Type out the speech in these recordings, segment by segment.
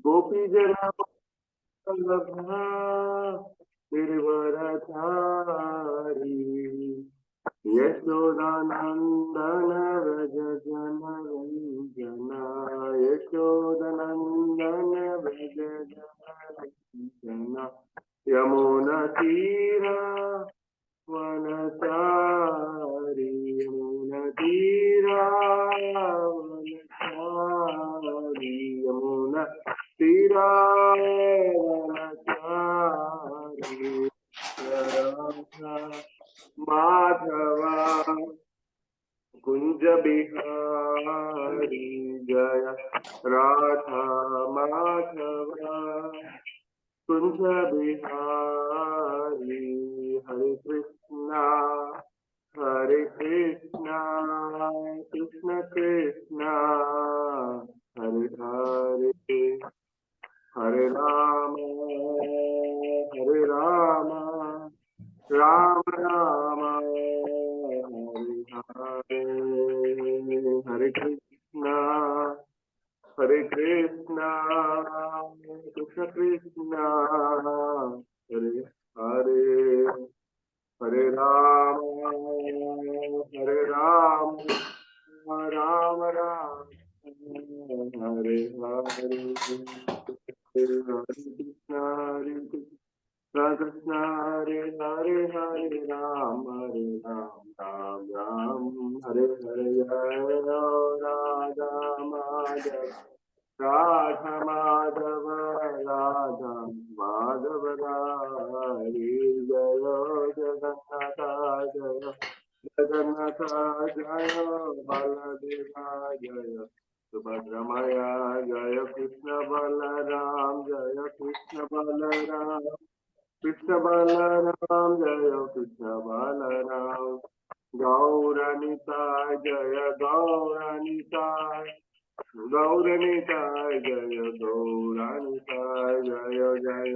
गोपी जना गिरवरधारी यशोदानंदन व्रज जन रंजना यशोदानंदन व्रज जन रंजना यमुना तीरा वनचारी यमुना तीरा वनचारी यमुना तीरा वनचारी माधवा कुंज बिहारी जय राधा माधवा कुंज बिहारी हरे कृष्णा कृष्ण कृष्णा हरे हरे हरे राम राम राम हरे हरे हरे कृष्णा कृष्ण कृष्णा हरे हरे हरे राम राम राम हरे हरे हरे कृष्ण कृष्ण हरे हरे हरे राम राम राम हरे हरे जय राधा माधव राधा माधव राधा माधव हरे जय जगन्नाथ जय जगन्नाथ जय बलदेवा जय सुभद्रमया जय कृष्ण बलराम जय कृष्ण बलराम जय कृष्ण बलराम गौरनिताय जय गौरनिताय जय गौरनिताय जय जय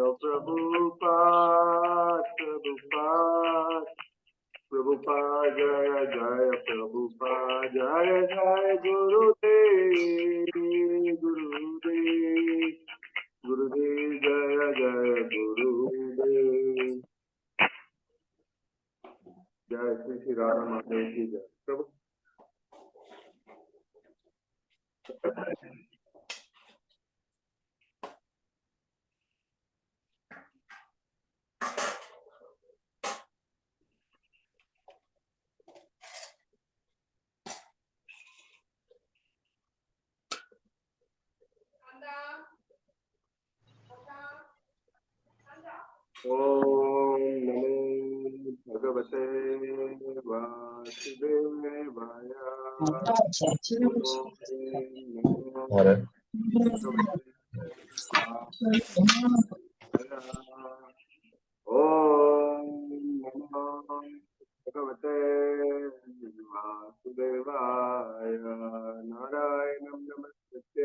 प्रभुपाद जय जय प्रभुपाद जय जय गुरुदेव जय जय गुरुदेव जय श्री राम महादेव की जय प्रभु। ओम नमो भगवते वासुदेवाय ओम नमो भगवते वासुदेवाय नारायणं नमस्कृत्य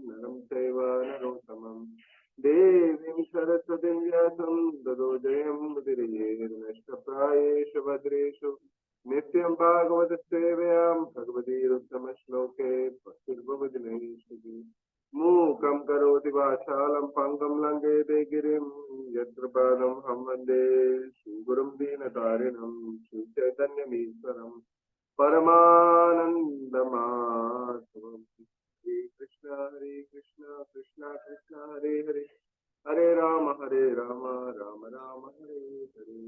नरं चैव नरोत्तमम् देवीं सरस्वतीं व्यासं ततो जयमुदीरयेर्नष्टप्रायेषु भद्रेषु नित्यं भागवतसेवयां भगवतीरुत्तमश्लोके भक्तिर्भवति नैष्टिकी मूकं करोति वाचालं पङ्गं लङ्घयते गिरिं यत्र पादमहं वन्दे श्रीगुरुं दीनतारिणं श्रीचैतन्यमीश्वरं परमानन्दमाधवम् हरे कृष्ण कृष्ण कृष्ण हरे हरे हरे राम राम राम हरे हरे।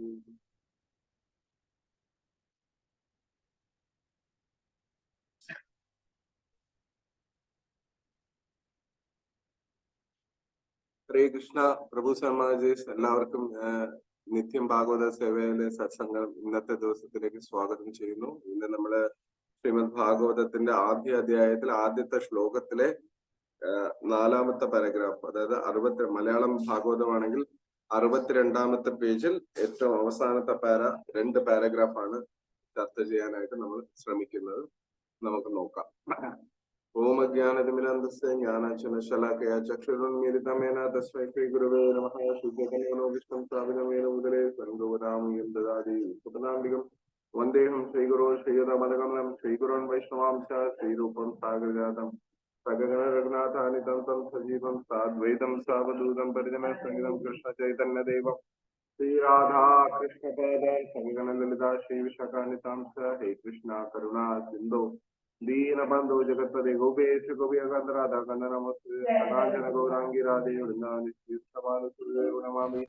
ഹരേ കൃഷ്ണ പ്രഭു സമാജീസ് എല്ലാവർക്കും നിത്യം ഭാഗവത സേവയിലെ സത്സംഗം ഇന്നത്തെ ദിവസത്തിലേക്ക് സ്വാഗതം ചെയ്യുന്നു. ഇന്ന് നമ്മള് ശ്രീമദ് ഭാഗവതത്തിന്റെ ആദ്യ അധ്യായത്തിൽ ആദ്യത്തെ ശ്ലോകത്തിലെ 4ാമത്തെ പാരഗ്രാഫ്, അതായത് മലയാളം ഭാഗവതമാണെങ്കിൽ 62ാമത്തെ പേജിൽ ഏറ്റവും അവസാനത്തെ 2 പാരഗ്രാഫാണ് ചർച്ച ചെയ്യാനായിട്ട് നമ്മൾ ശ്രമിക്കുന്നത്. നമുക്ക് നോക്കാം. ഓം അജ്ഞാനതിമിരാന്ധസ്യ ജ്ഞാനാഞ്ജനശലാകയാ ചക്ഷുരുന്മീലിതമേന തസ്മൈ ശ്രീഗുരവേ നമഃ. ശുദ്ധകന്യോവിഷ്ണം സ്ഥാപിതമേന ഉദരേ സ്വയംഭൂതാമുയം ദദാതി സുപദാംബികം വന്ദേഹം ശ്രീഗുരോ ശ്രീയുതമലകമലം ശ്രീഗുരോൻ വൈഷ്ണവാംശ ശ്രീരൂപം സാഗരജാതം സഗഗണ രഘുനാഥാനി തം തം സജീവം സാദ്വൈതം സാവധൂതം പരിജന സംഗീതം കൃഷ്ണ ചൈതന്യ ദേവം ശ്രീ രാധാ കൃഷ്ണ പാദാൻ സഗഗണ ലളിത ശ്രീ വിശാഖാനിതാംസ ഹേ കൃഷ്ണ കരുണാ സിന്ധു ദീനബന്ധു ജഗത്പതി ഗോപേശ ഗോപിയകാന്ത രാധാ കന്ദ നമസ്തേ സദാചന ഗൗരാംഗി രാധേ നമാമി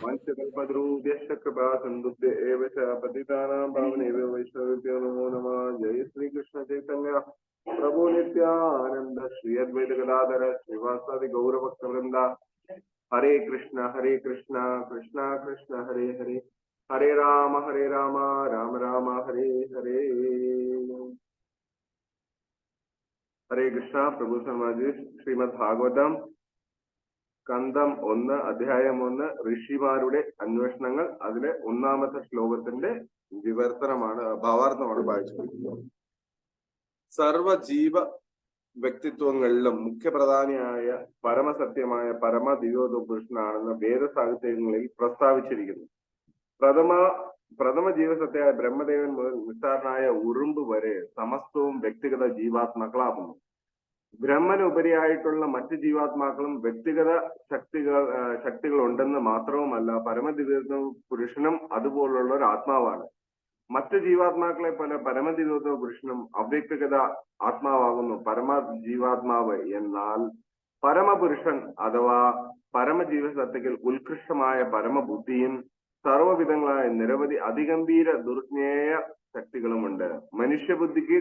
വംശകൽപദ്രൂഭ്യശ്ച കൃപാ സിന്ധുഭ്യ ഏവ ച പതിതാനാം പാവനേഭ്യോ വൈഷ്ണവേഭ്യോ നമോ നമഃ. ജയ ശ്രീകൃഷ്ണ ചൈതന്യ പ്രഭു നിത്യാനന്ദ ശ്രീ അദ്വൈത ഗദാധര ശ്രീവാസാദി ഗൗരഭക്തവൃന്ദ. ഹരേ കൃഷ്ണ കൃഷ്ണ കൃഷ്ണ ഹരേ ഹരേ, ഹരേ രാമ രാമ രാമ ഹരേ ഹരേ. ഹരേ കൃഷ്ണ. പ്രഭു സമാജി ശ്രീമദ് ഭാഗവതം സ്കന്ധം 1 അധ്യായം 1 ഋഷിമാരുടെ അന്വേഷണങ്ങൾ. അതിലെ 1-ാമത്തെ ശ്ലോകത്തിന്റെ വിവർത്തനമാണ്, ഭാവാർത്ഥമാണ് വായിച്ചിരിക്കുന്നത്. സർവജീവ വ്യക്തിത്വങ്ങളിലും മുഖ്യപ്രധാനിയായ പരമസത്യമായ പരമദിവ്യോത പുരുഷനാണെന്ന് വേദസാഹിത്യങ്ങളിൽ പ്രസ്താവിച്ചിരിക്കുന്നു. പ്രഥമ ജീവസത്യായ ബ്രഹ്മദേവൻ മുതൽ നിസ്സാരനായ ഉറുമ്പ് വരെ സമസ്തവും വ്യക്തിഗത ജീവാത്മാക്കളാകുന്നു. ബ്രഹ്മനുപരിയായിട്ടുള്ള മറ്റ് ജീവാത്മാക്കളും വ്യക്തിഗത ശക്തികൾ ഉണ്ടെന്ന് മാത്രവുമല്ല, പരമദിവ്യ പുരുഷനും അതുപോലുള്ള ഒരു ആത്മാവാണ്. മറ്റ് ജീവാത്മാക്കളെ പോലെ പരമദിവ്യ പുരുഷനും അവ്യക്തിഗത ആത്മാവാകുന്നു പരമജീവാത്മാവ്. എന്നാൽ പരമപുരുഷൻ അഥവാ പരമജീവസത്തയ്ക്ക് ഉത്കൃഷ്ടമായ പരമബുദ്ധിയും സർവവിധങ്ങളായ നിരവധി അതിഗംഭീര ദുർജ്ഞേയ ശക്തികളുമുണ്ട്. മനുഷ്യബുദ്ധിക്ക്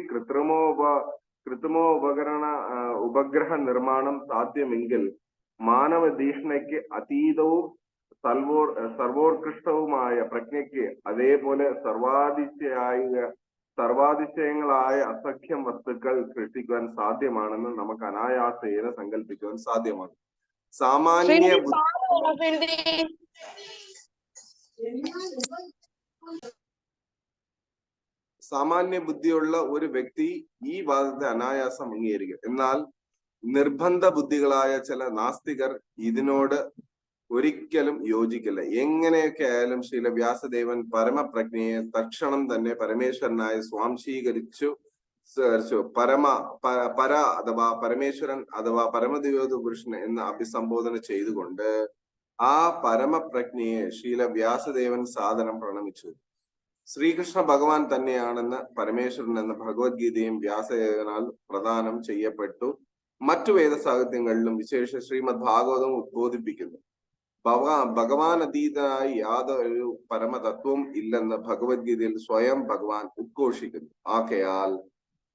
ഉപഗ്രഹ നിർമ്മാണം സാധ്യമെങ്കിൽ മാനവധീഷ്ണയ്ക്ക് അതീതവും സർവോത്കൃഷ്ടവുമായ പ്രജ്ഞയ്ക്ക് അതേപോലെ സർവാതിശയങ്ങളായ അസഖ്യം വസ്തുക്കൾ സൃഷ്ടിക്കുവാൻ സാധ്യമാണെന്ന് നമുക്ക് അനായാസേന സങ്കല്പിക്കുവാൻ സാധ്യമാണ്. സാമാന്യ ബുദ്ധിയുള്ള ഒരു വ്യക്തി ഈ വാദത്തെ അനായാസം അംഗീകരിക്കും. എന്നാൽ നിർബന്ധ ബുദ്ധികളായ ചില നാസ്തികർ ഇതിനോട് ഒരിക്കലും യോജിക്കില്ല. എങ്ങനെയൊക്കെ ആയാലും ശ്രീല വ്യാസദേവൻ പരമപ്രജ്ഞയെ തക്ഷണം തന്നെ പരമേശ്വരനായി സ്വാംശീകരിച്ചു. അഥവാ പരമേശ്വരൻ അഥവാ പരമദിവ്യോത പുരുഷൻ എന്ന് അഭിസംബോധന ചെയ്തുകൊണ്ട് ആ പരമപ്രജ്ഞയെ ശ്രീല വ്യാസദേവൻ സാദരം പ്രണമിച്ചു. ശ്രീകൃഷ്ണ ഭഗവാൻ തന്നെയാണെന്ന് പരമേശ്വരൻ എന്ന ഭഗവത്ഗീതയും വ്യാസദേവനാൽ പ്രദാനം ചെയ്യപ്പെട്ടു. മറ്റു വേദസാഹിത്യങ്ങളിലും വിശേഷ ശ്രീമദ് ഭാഗവതവും ഉദ്ബോധിപ്പിക്കുന്നു. ഭഗവാൻ അതീതനായി യാതൊരു പരമതത്വവും ഇല്ലെന്ന് ഭഗവത്ഗീതയിൽ സ്വയം ഭഗവാൻ ഉദ്ഘോഷിക്കുന്നു. ആകയാൽ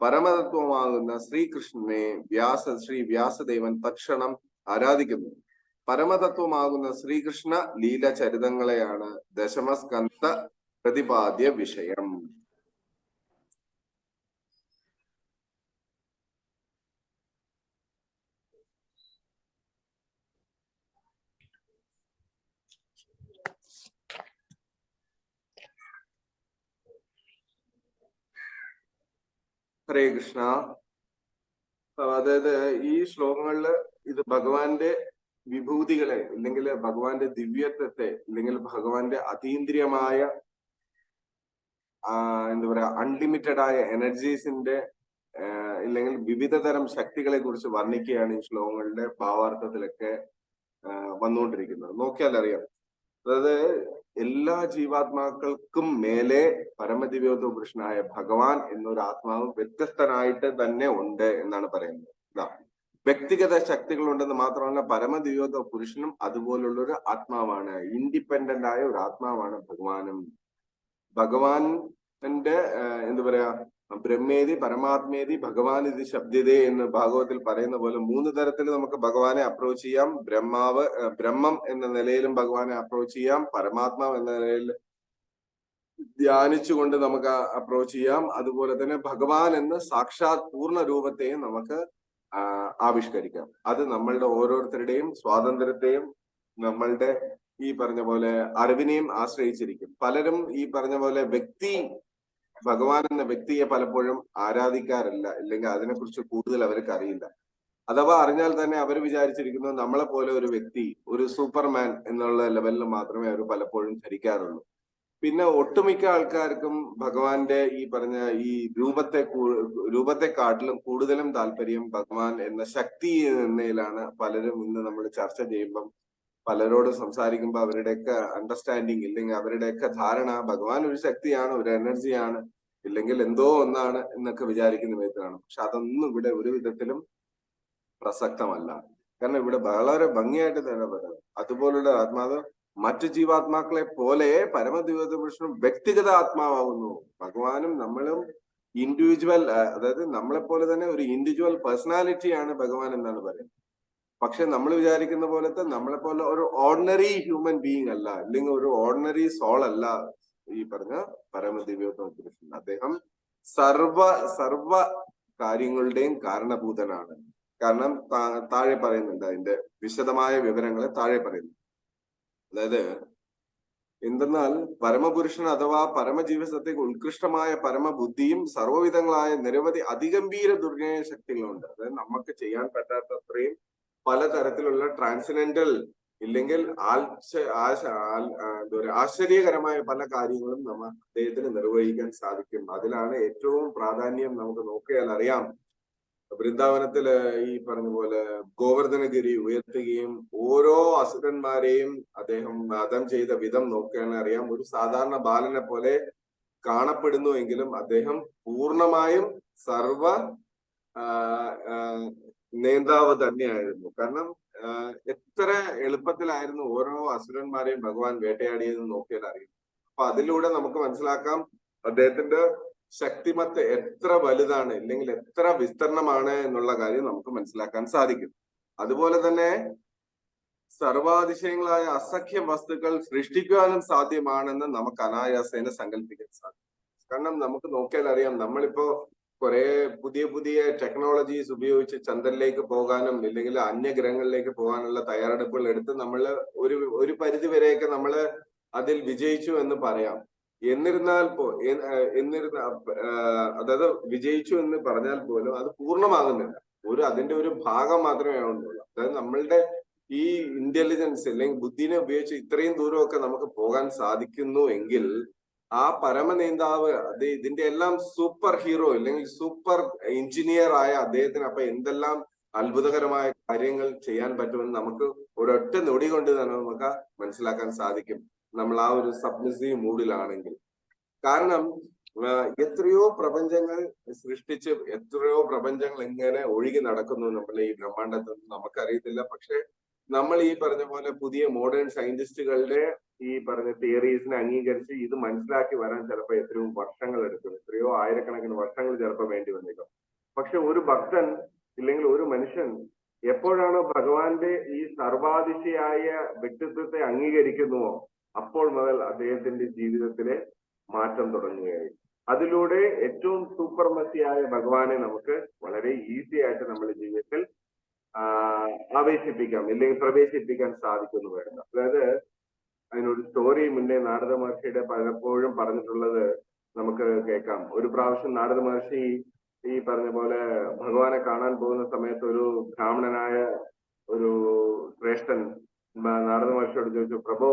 പരമതത്വമാകുന്ന ശ്രീകൃഷ്ണനെ ശ്രീ വ്യാസദേവൻ തക്ഷണം ആരാധിക്കുന്നു. പരമതത്വമാകുന്ന ശ്രീകൃഷ്ണ ലീലചരിതങ്ങളെയാണ് ദശമസ്കന്ധ പ്രതിപാദ്യ വിഷയം. ഹരേ കൃഷ്ണ. അതായത് ഈ ശ്ലോകങ്ങളില് ഇത് ഭഗവാന്റെ വിഭൂതികളെ അല്ലെങ്കിൽ ഭഗവാന്റെ ദിവ്യത്വത്തെ അല്ലെങ്കിൽ ഭഗവാന്റെ അതീന്ദ്രിയമായ എന്താ പറയാ അൺലിമിറ്റഡ് ആയ എനർജീസിന്റെ ഇല്ലെങ്കിൽ വിവിധ തരം ശക്തികളെ കുറിച്ച് വർണ്ണിക്കുകയാണ് ഈ ശ്ലോകങ്ങളുടെ ഭാവാർത്ഥത്തിലൊക്കെ വന്നുകൊണ്ടിരിക്കുന്നത്. നോക്കിയാൽ അറിയാം. അതായത് എല്ലാ ജീവാത്മാക്കൾക്കും മേലെ പരമദിവ്യോത പുരുഷനായ ഭഗവാൻ എന്നൊരു ആത്മാവ് വ്യത്യസ്തനായിട്ട് തന്നെ ഉണ്ട് എന്നാണ് പറയുന്നത്. വ്യക്തിഗത ശക്തികളുണ്ടെന്ന് മാത്രമല്ല, പരമദിവ്യോത പുരുഷനും അതുപോലുള്ള ഒരു ആത്മാവാണ്. ഇൻഡിപെൻഡന്റ് ആയ ഒരു ആത്മാവാണ് ഭഗവാനും. ഭഗവാന്റെ എന്താ പറയാ ബ്രഹ്മേതി പരമാത്മേതി ഭഗവാൻ ഇത് ശബ്ദതേ എന്ന് ഭാഗവത്തിൽ പറയുന്ന പോലെ 3 തരത്തിൽ നമുക്ക് ഭഗവാനെ അപ്രോച്ച് ചെയ്യാം. ബ്രഹ്മം എന്ന നിലയിലും ഭഗവാനെ അപ്രോച്ച് ചെയ്യാം. പരമാത്മാവ് എന്ന നിലയിൽ ധ്യാനിച്ചുകൊണ്ട് നമുക്ക് അപ്രോച്ച് ചെയ്യാം. അതുപോലെ തന്നെ ഭഗവാൻ എന്ന സാക്ഷാത് പൂർണ്ണ രൂപത്തെയും നമുക്ക് ആവിഷ്കരിക്കാം. അത് നമ്മളുടെ ഓരോരുത്തരുടെയും സ്വാതന്ത്ര്യത്തെയും നമ്മളുടെ ഈ പറഞ്ഞ പോലെ അറിവിനെയും ആശ്രയിച്ചിരിക്കും. പലരും ഈ പറഞ്ഞ പോലെ ഭഗവാൻ എന്ന വ്യക്തിയെ പലപ്പോഴും ആരാധിക്കാറില്ല, ഇല്ലെങ്കിൽ അതിനെക്കുറിച്ച് കൂടുതൽ അവർക്ക് അറിയില്ല. അഥവാ അറിഞ്ഞാൽ തന്നെ അവർ വിചാരിച്ചിരിക്കുന്നത് നമ്മളെ പോലെ ഒരു വ്യക്തി, ഒരു സൂപ്പർമാൻ എന്നുള്ള ലെവലിൽ മാത്രമേ അവർ പലപ്പോഴും ധരിക്കാറുള്ളൂ. പിന്നെ ഒട്ടുമിക്ക ആൾക്കാർക്കും ഭഗവാന്റെ ഈ പറഞ്ഞ ഈ രൂപത്തെക്കാട്ടിലും കൂടുതലും താല്പര്യം ഭഗവാൻ എന്ന ശക്തി എന്നതിലാണ്. പലരും ഇന്ന് നമ്മൾ ചർച്ച ചെയ്യുമ്പം പലരോട് സംസാരിക്കുമ്പോൾ അവരുടെയൊക്കെ അണ്ടർസ്റ്റാൻഡിങ് ഇല്ലെങ്കിൽ അവരുടെയൊക്കെ ധാരണ ഭഗവാൻ ഒരു ശക്തിയാണ്, ഒരു എനർജിയാണ്, ഇല്ലെങ്കിൽ എന്തോ ഒന്നാണ് എന്നൊക്കെ വിചാരിക്കുന്ന വിധത്തിലാണ്. പക്ഷെ അതൊന്നും ഇവിടെ ഒരു വിധത്തിലും പ്രസക്തമല്ല. കാരണം ഇവിടെ വളരെ ഭംഗിയായിട്ട് തന്നെ പറയുന്നത് അതുപോലുള്ള ആത്മാവ് മറ്റു ജീവാത്മാക്കളെ പോലെ പരമദിവ്യ പുരുഷനും വ്യക്തിഗത ആത്മാവുന്നു. ഭഗവാനും നമ്മളും ഇൻഡിവിജ്വൽ, അതായത് നമ്മളെ പോലെ തന്നെ ഒരു ഇൻഡിവിജ്വൽ പേഴ്സണാലിറ്റിയാണ് ഭഗവാൻ എന്നാണ് പറയുന്നത്. പക്ഷെ നമ്മൾ വിചാരിക്കുന്ന പോലത്തെ നമ്മളെ പോലെ ഒരു ഓർഡിനറി ഹ്യൂമൻ ബീയിങ് അല്ല, അല്ലെങ്കിൽ ഒരു ഓർഡിനറി സോൾ അല്ല ഈ പറഞ്ഞ പരമദിവ്യോത്തമ പുരുഷൻ. അദ്ദേഹം സർവ സർവ കാര്യങ്ങളുടെയും കാരണഭൂതനാണ്. കാരണം താഴെ പറയുന്നുണ്ട്, അതിന്റെ വിശദമായ വിവരങ്ങൾ താഴെ പറയുന്നു. അതായത് എന്തെന്നാൽ പരമപുരുഷൻ അഥവാ പരമജീവസത്തയ്ക്ക് ഉത്കൃഷ്ടമായ പരമബുദ്ധിയും സർവ്വവിധങ്ങളായ നിരവധി അതിഗംഭീര ദുർഗയ ശക്തികളുണ്ട്. അതായത് നമുക്ക് ചെയ്യാൻ പറ്റാത്തത്രയും പലതരത്തിലുള്ള ട്രാൻസെൻഡന്റൽ ഇല്ലെങ്കിൽ ആശ്ചര്യകരമായ പല കാര്യങ്ങളും അദ്ദേഹത്തിന് നിർവഹിക്കാൻ സാധിക്കും. അതിലാണ് ഏറ്റവും പ്രാധാന്യം. നമുക്ക് നോക്കിയാൽ അറിയാം, വൃന്ദാവനത്തില് ഈ പറഞ്ഞ പോലെ ഗോവർദ്ധനഗിരി ഉയർത്തുകയും ഓരോ അസുരന്മാരെയും അദ്ദേഹം വധം ചെയ്ത വിധം നോക്കിയാൽ അറിയാം. ഒരു സാധാരണ ബാലനെ പോലെ കാണപ്പെടുന്നു എങ്കിലും അദ്ദേഹം പൂർണ്ണമായും സർവ നേതാവ് തന്നെയായിരുന്നു. കാരണം എത്ര എളുപ്പത്തിലായിരുന്നു ഓരോ അസുരന്മാരെയും ഭഗവാൻ വേട്ടയാടിയതെന്ന് നോക്കിയാൽ അറിയും. അപ്പൊ അതിലൂടെ നമുക്ക് മനസ്സിലാക്കാം അദ്ദേഹത്തിന്റെ ശക്തിമത്ത് എത്ര വലുതാണ്, ഇല്ലെങ്കിൽ എത്ര വിസ്തരണമാണ് എന്നുള്ള കാര്യം നമുക്ക് മനസ്സിലാക്കാൻ സാധിക്കും. അതുപോലെ തന്നെ സർവാതിശയങ്ങളായ അസഖ്യ വസ്തുക്കൾ സൃഷ്ടിക്കുവാനും സാധ്യമാണെന്ന് നമുക്ക് അനായാസേന സങ്കല്പിക്കാൻ സാധിക്കും. കാരണം നമുക്ക് നോക്കിയാൽ അറിയാം, നമ്മളിപ്പോ കുറെ പുതിയ പുതിയ ടെക്നോളജീസ് ഉപയോഗിച്ച് ചന്ദ്രനിലേക്ക് പോകാനും ഇല്ലെങ്കിൽ അന്യഗ്രഹങ്ങളിലേക്ക് പോകാനുള്ള തയ്യാറെടുപ്പുകൾ എടുത്ത് നമ്മൾ ഒരു പരിധി വരെയൊക്കെ നമ്മൾ അതിൽ വിജയിച്ചു എന്ന് പറയാം. അതായത് വിജയിച്ചു എന്ന് പറഞ്ഞാൽ പോലും അത് പൂർണ്ണമാകുന്നില്ല. അതിന്റെ ഒരു ഭാഗം മാത്രമേ ആവുന്നുള്ളൂ. അതായത് നമ്മളുടെ ഈ ഇന്റലിജൻസ് അല്ലെങ്കിൽ ബുദ്ധിനെ ഉപയോഗിച്ച് ഇത്രയും ദൂരമൊക്കെ നമുക്ക് പോകാൻ സാധിക്കുന്നു എങ്കിൽ ആ പരമനേതാവ് ഇതിന്റെ എല്ലാം സൂപ്പർ ഹീറോ അല്ലെങ്കിൽ സൂപ്പർ എഞ്ചിനീയർ ആയ അദ്ദേഹത്തിന് അപ്പൊ എന്തെല്ലാം അത്ഭുതകരമായ കാര്യങ്ങൾ ചെയ്യാൻ പറ്റുമെന്ന് നമുക്ക് ഒരൊറ്റ നൊടി കൊണ്ട് തന്നെ നമുക്ക് മനസ്സിലാക്കാൻ സാധിക്കും, നമ്മൾ ആ ഒരു സബ്മിസീവ് മൂഡിലാണെങ്കിൽ. കാരണം എത്രയോ പ്രപഞ്ചങ്ങൾ സൃഷ്ടിച്ച് എത്രയോ പ്രപഞ്ചങ്ങൾ ഇങ്ങനെ ഒഴുകി നടക്കുന്നു നമ്മുടെ ഈ ബ്രഹ്മാണ്ടത്തിൽ, നമുക്കറിയത്തില്ല. പക്ഷെ നമ്മൾ ഈ പറഞ്ഞ പോലെ പുതിയ മോഡേൺ സയന്റിസ്റ്റുകളുടെ ഈ പറഞ്ഞ തിയറീസിനെ അംഗീകരിച്ച് ഇത് മനസ്സിലാക്കി വരാൻ ചിലപ്പോൾ എത്രയോ വർഷങ്ങൾ എടുക്കും, എത്രയോ ആയിരക്കണക്കിന് വർഷങ്ങൾ ചിലപ്പോൾ വേണ്ടി വന്നേക്കും. പക്ഷെ ഒരു ഭക്തൻ ഇല്ലെങ്കിൽ ഒരു മനുഷ്യൻ എപ്പോഴാണോ ഭഗവാന്റെ ഈ സർവാതിശയായ വ്യക്തിത്വത്തെ അംഗീകരിക്കുന്നുവോ അപ്പോൾ മുതൽ അദ്ദേഹത്തിന്റെ ജീവിതത്തിലെ മാറ്റം തുടങ്ങുകയായി. അതിലൂടെ ഏറ്റവും സൂപ്പർമസിയായ ഭഗവാനെ നമുക്ക് വളരെ ഈസി ആയിട്ട് നമ്മുടെ ജീവിതത്തിൽ ആവേശിപ്പിക്കാം ഇല്ലെങ്കിൽ പ്രവേശിപ്പിക്കാൻ സാധിക്കുന്നു വേണ്ട. അതായത് അതിനൊരു സ്റ്റോറി മുന്നേ നാരദ മഹർഷിയുടെ പലപ്പോഴും പറഞ്ഞിട്ടുള്ളത് നമുക്ക് കേൾക്കാം. ഒരു പ്രാവശ്യം നാരദ മഹർഷി ഈ പറഞ്ഞ പോലെ ഭഗവാനെ കാണാൻ പോകുന്ന സമയത്ത് ഒരു ബ്രാഹ്മണനായ ഒരു ശ്രേഷ്ഠൻ നാരദ മഹർഷിയോട് ചോദിച്ചു, പ്രഭോ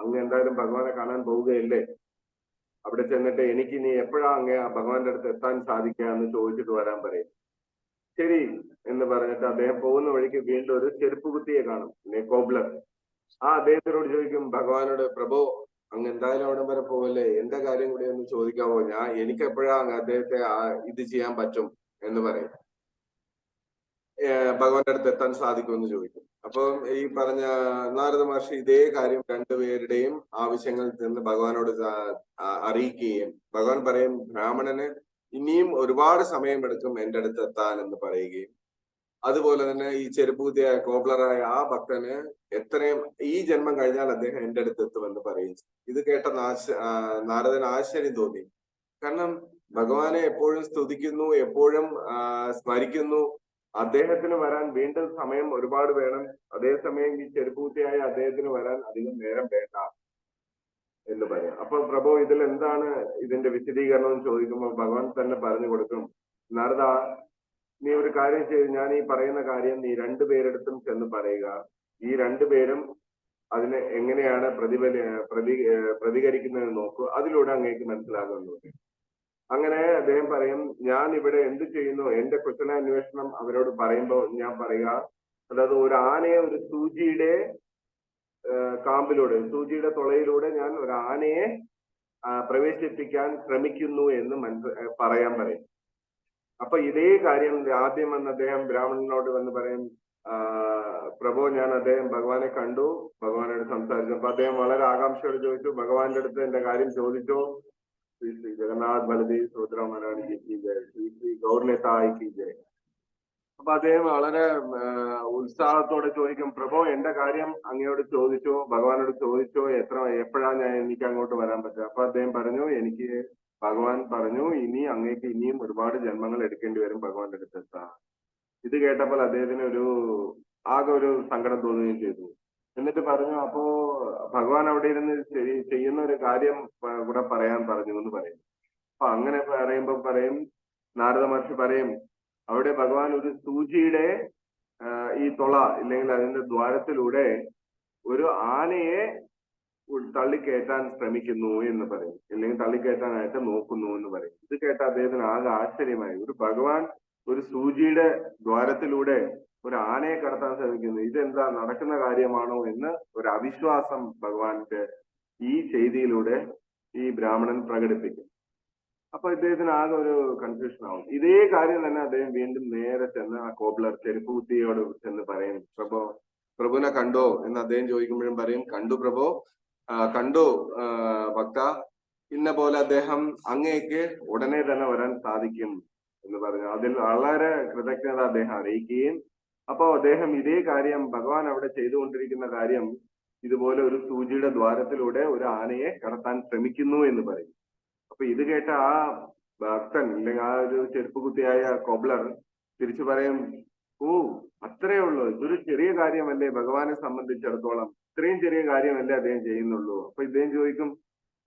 അങ്ങ് എന്തായാലും ഭഗവാനെ കാണാൻ പോവുകയല്ലേ, അവിടെ ചെന്നിട്ട് എനിക്ക് ഇനി എപ്പോഴാ അങ്ങ് ഭഗവാന്റെ അടുത്ത് എത്താൻ സാധിക്കുക എന്ന് ചോദിച്ചിട്ട് വരാൻ പറയും. ശരി എന്ന് പറഞ്ഞിട്ട് അദ്ദേഹം പോകുന്ന വഴിക്ക് വീണ്ടും ഒരു ചെരുപ്പ് കുത്തിയെ കാണും, കോബ്ലർ. ആ അദ്ദേഹത്തിനോട് ചോദിക്കും ഭഗവാനോട്, പ്രഭു അങ്ങ് എന്തായാലും അവിടെ വരെ പോവല്ലേ, എന്റെ കാര്യം കൂടി ഒന്ന് ചോദിക്കാവോ, എനിക്ക് എപ്പോഴാ അദ്ദേഹത്തെ ഇത് ചെയ്യാൻ പറ്റും എന്ന് പറയും, ഭഗവാന്റെ അടുത്ത് എത്താൻ സാധിക്കുമെന്ന് ചോദിക്കും. അപ്പം ഈ പറഞ്ഞ നാരദ മഹർഷി ഇതേ കാര്യം രണ്ടുപേരുടെയും ആവശ്യങ്ങൾ ചെന്ന് ഭഗവാനോട് അറിയിക്കുകയും ഭഗവാൻ പറയും ബ്രാഹ്മണന് ഇനിയും ഒരുപാട് സമയമെടുക്കും എന്റെ അടുത്ത് എത്താൻ എന്ന് പറയുകയും, അതുപോലെ തന്നെ ഈ ചെരുപ്പൂത്തിയ കോബ്ലറായ ആ ഭക്തന് എത്രയും ഈ ജന്മം കഴിഞ്ഞാൽ അദ്ദേഹം എന്റെ അടുത്ത് എത്തുമെന്ന് പറയും. ഇത് കേട്ട നാരദന് ആശ്ചര്യം തോന്നി. കാരണം ഭഗവാനെ എപ്പോഴും സ്തുതിക്കുന്നു, എപ്പോഴും സ്മരിക്കുന്നു, അദ്ദേഹത്തിന് വരാൻ വീണ്ടും സമയം ഒരുപാട് വേണം, അതേസമയം ഈ ചെരുപ്പൂത്തിയായ അദ്ദേഹത്തിന് വരാൻ അധികം നേരം വേണ്ട എന്ന് പറയാം. അപ്പൊ പ്രഭു ഇതിൽ എന്താണ് ഇതിന്റെ വിശദീകരണം എന്ന് ചോദിക്കുമ്പോൾ ഭഗവാൻ തന്നെ പറഞ്ഞു കൊടുക്കും, നാരദ നീ ഒരു കാര്യം ചെയ്ത് ഞാൻ ഈ പറയുന്ന കാര്യം നീ രണ്ടുപേരെടുത്തും ചെന്ന് പറയുക. ഈ രണ്ടുപേരും അതിനെ എങ്ങനെയാണ് പ്രതികരിക്കുന്നതെന്ന് നോക്കൂ, അതിലൂടെ അങ്ങേക്ക് മനസ്സിലാകുന്നു. അങ്ങനെ അദ്ദേഹം പറയും, ഞാൻ ഇവിടെ എന്ത് ചെയ്യുന്നു, എന്റെ കുശലാന്വേഷണം അവരോട് പറയുമ്പോൾ ഞാൻ പറയുക, അതായത് ഒരു ആനയെ ഒരു സൂചിയുടെ കാമ്പിലൂടെ, സൂചിയുടെ തുളയിലൂടെ ഞാൻ ഒരു ആനയെ പ്രവേശിപ്പിക്കാൻ ശ്രമിക്കുന്നു എന്ന് പറയാൻ പറയും. അപ്പൊ ഇതേ കാര്യം ആദ്യം വന്ന് അദ്ദേഹം ബ്രാഹ്മണനോട് വന്ന് പറയും, പ്രഭു ഞാൻ ഭഗവാനെ കണ്ടു, ഭഗവാനോട് സംസാരിച്ചു. അപ്പൊ അദ്ദേഹം വളരെ ആകാംക്ഷയോട് ചോദിച്ചു, ഭഗവാന്റെ അടുത്ത് എന്റെ കാര്യം ചോദിച്ചോ? ശ്രീ ശ്രീ ജഗന്നാഥ് ബലദേവ് സുഭദ്രാമനാണിജി കി ജയ, ശ്രീ ശ്രീ ഗൗർനെതായി കി ജയ. അപ്പൊ അദ്ദേഹം വളരെ ഉത്സാഹത്തോടെ ചോദിക്കും, പ്രഭു എന്റെ കാര്യം അങ്ങയോട് ചോദിച്ചോ, ഭഗവാനോട് ചോദിച്ചോ, എപ്പോഴാണ് എനിക്ക് അങ്ങോട്ട് വരാൻ പറ്റുക? അപ്പൊ അദ്ദേഹം പറഞ്ഞു, എനിക്ക് ഭഗവാൻ പറഞ്ഞു അങ്ങേക്ക് ഇനിയും ഒരുപാട് ജന്മങ്ങൾ എടുക്കേണ്ടി വരും ഭഗവാന്റെ അടുത്ത് എത്താൻ. ഇത് കേട്ടപ്പോൾ അദ്ദേഹത്തിന് ആകെ ഒരു സങ്കടം തോന്നുകയും ചെയ്തു. എന്നിട്ട് പറഞ്ഞു, അപ്പോ ഭഗവാൻ അവിടെ ഇരുന്ന് ചെയ്യുന്ന ഒരു കാര്യം കൂടെ പറയാൻ പറഞ്ഞു എന്ന് പറയും. അപ്പൊ അങ്ങനെ പറയുമ്പോ പറയും, നാരദ മഹർഷി പറയും, അവിടെ ഭഗവാൻ ഒരു സൂചിയുടെ ഈ തുള ഇല്ലെങ്കിൽ അതിന്റെ ദ്വാരത്തിലൂടെ ഒരു ആനയെ തള്ളിക്കയറ്റാൻ ശ്രമിക്കുന്നു എന്ന് പറയും, അല്ലെങ്കിൽ തള്ളിക്കയറ്റാനായിട്ട് നോക്കുന്നു എന്ന് പറയും. ഇത് കേട്ട അദ്ദേഹത്തിന് ആകെ ആശ്ചര്യമായി. ഒരു ഭഗവാൻ ഒരു സൂചിയുടെ ദ്വാരത്തിലൂടെ ഒരു ആനയെ കടത്താൻ ശ്രമിക്കുന്നു, ഇതെന്താ നടക്കുന്ന കാര്യമാണോ എന്ന് ഒരു അവിശ്വാസം ഭഗവാന്റെ ഈ ചെയ്തിയിലൂടെ ഈ ബ്രാഹ്മണൻ പ്രകടിപ്പിക്കും. അപ്പൊ ഇദ്ദേഹത്തിന് ആകെ ഒരു കൺഫ്യൂഷൻ ആവും. ഇതേ കാര്യം തന്നെ അദ്ദേഹം വീണ്ടും നേരെ ചെന്ന് ആ കോബ്ലർ ചെരുപ്പുകുത്തിയോട് ചെന്ന് പറയും, പ്രഭുവിനെ കണ്ടോ എന്ന് അദ്ദേഹം ചോദിക്കുമ്പോഴും പറയും, കണ്ടു പ്രഭു, കണ്ടു ഭക്ത, ഇന്ന പോലെ അദ്ദേഹം അങ്ങേക്ക് ഉടനെ തന്നെ വരാൻ സാധിക്കും എന്ന് പറഞ്ഞു. അതിൽ വളരെ കൃതജ്ഞത അദ്ദേഹം അറിയിക്കുകയും, അപ്പോ അദ്ദേഹം ഇതേ കാര്യം ഭഗവാൻ അവിടെ ചെയ്തുകൊണ്ടിരിക്കുന്ന കാര്യം ഇതുപോലെ ഒരു സൂചിയുടെ ദ്വാരത്തിലൂടെ ഒരു ആനയെ കടത്താൻ ശ്രമിക്കുന്നു എന്ന് പറയും. അപ്പൊ ഇത് കേട്ട ആ ഭക്തൻ അല്ലെങ്കിൽ ആ ഒരു ചെരുപ്പുകുത്തിയായ കോബ്ലർ തിരിച്ചു പറയും, ഓ അത്രേ ഉള്ളൂ, ഇതൊരു ചെറിയ കാര്യമല്ലേ ഭഗവാനെ സംബന്ധിച്ചിടത്തോളം, ഇത്രയും ചെറിയ കാര്യമല്ലേ അദ്ദേഹം ചെയ്യുന്നുള്ളൂ. അപ്പൊ ഇദ്ദേഹം ചോദിക്കും,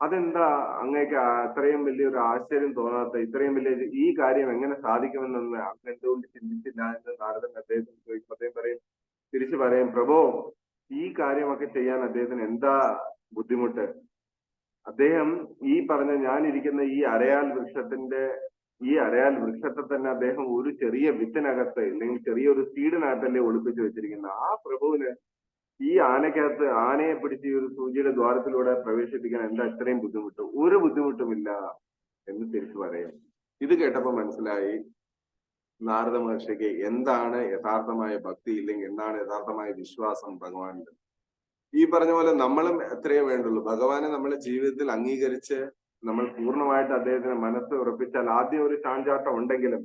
അതെന്താ അങ്ങേക്ക് അത്രയും വലിയൊരു ആശ്ചര്യം തോന്നാത്ത, ഇത്രയും വലിയ ഈ കാര്യം എങ്ങനെ സാധിക്കുമെന്നൊന്ന് അങ്ങ് എന്തുകൊണ്ട് ചിന്തിച്ചില്ല എന്ന് നാരദൻ അദ്ദേഹത്തിന് ചോദിക്കും. അദ്ദേഹം പറയും, തിരിച്ചു പറയും, പ്രഭു ഈ കാര്യമൊക്കെ ചെയ്യാൻ അദ്ദേഹത്തിന് എന്താ ബുദ്ധിമുട്ട്? അദ്ദേഹം ഈ പറഞ്ഞ ഞാനിരിക്കുന്ന ഈ അരയാൽ വൃക്ഷത്തെ തന്നെ അദ്ദേഹം ഒരു ചെറിയ വിത്തിനകത്ത് അല്ലെങ്കിൽ ചെറിയൊരു സീഡിനകത്തല്ലേ ഒളിപ്പിച്ചു വെച്ചിരിക്കുന്നത്. ആ പ്രഭുവിന് ഈ ആനയെ പിടിച്ച് ഒരു സൂചിയുടെ ദ്വാരത്തിലൂടെ പ്രവേശിപ്പിക്കാൻ എന്താ ഇത്രയും ബുദ്ധിമുട്ട്? ഒരു ബുദ്ധിമുട്ടുമില്ല എന്ന് തിരിച്ചു പറയും. ഇത് കേട്ടപ്പോൾ മനസ്സിലായി നാരദ മഹർഷിക്ക് എന്താണ് യഥാർത്ഥമായ ഭക്തി, ഇല്ലെങ്കിൽ എന്താണ് യഥാർത്ഥമായ വിശ്വാസം ഭഗവാനിൽ. ഈ പറഞ്ഞ പോലെ നമ്മളും എത്രയേ വേണ്ടുള്ളൂ, ഭഗവാനെ നമ്മുടെ ജീവിതത്തിൽ അംഗീകരിച്ച് നമ്മൾ പൂർണ്ണമായിട്ട് അദ്ദേഹത്തിന് മനസ്സ് ഉറപ്പിച്ചാൽ ആദ്യം ഒരു ചാഞ്ചാട്ടം ഉണ്ടെങ്കിലും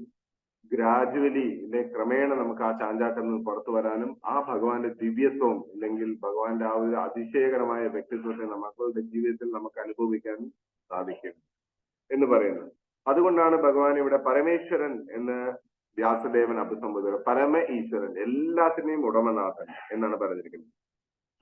ഗ്രാജുവലി ക്രമേണ നമുക്ക് ആ ചാഞ്ചാട്ടം നിന്ന് പുറത്തു വരാനും ആ ഭഗവാന്റെ ദിവ്യത്വം അല്ലെങ്കിൽ ഭഗവാന്റെ ആ ഒരു അതിശയകരമായ വ്യക്തിത്വത്തെ നമ്മളുടെ ജീവിതത്തിൽ നമുക്ക് അനുഭവിക്കാൻ സാധിക്കും എന്ന് പറയുന്നത്. അതുകൊണ്ടാണ് ഭഗവാൻ ഇവിടെ പരമേശ്വരൻ എന്ന് വ്യാസദേവൻ അഭിസംബോധന, പരമ ഈശ്വരൻ, എല്ലാത്തിനെയും ഉടമനാഥൻ എന്നാണ് പറഞ്ഞിരിക്കുന്നത്.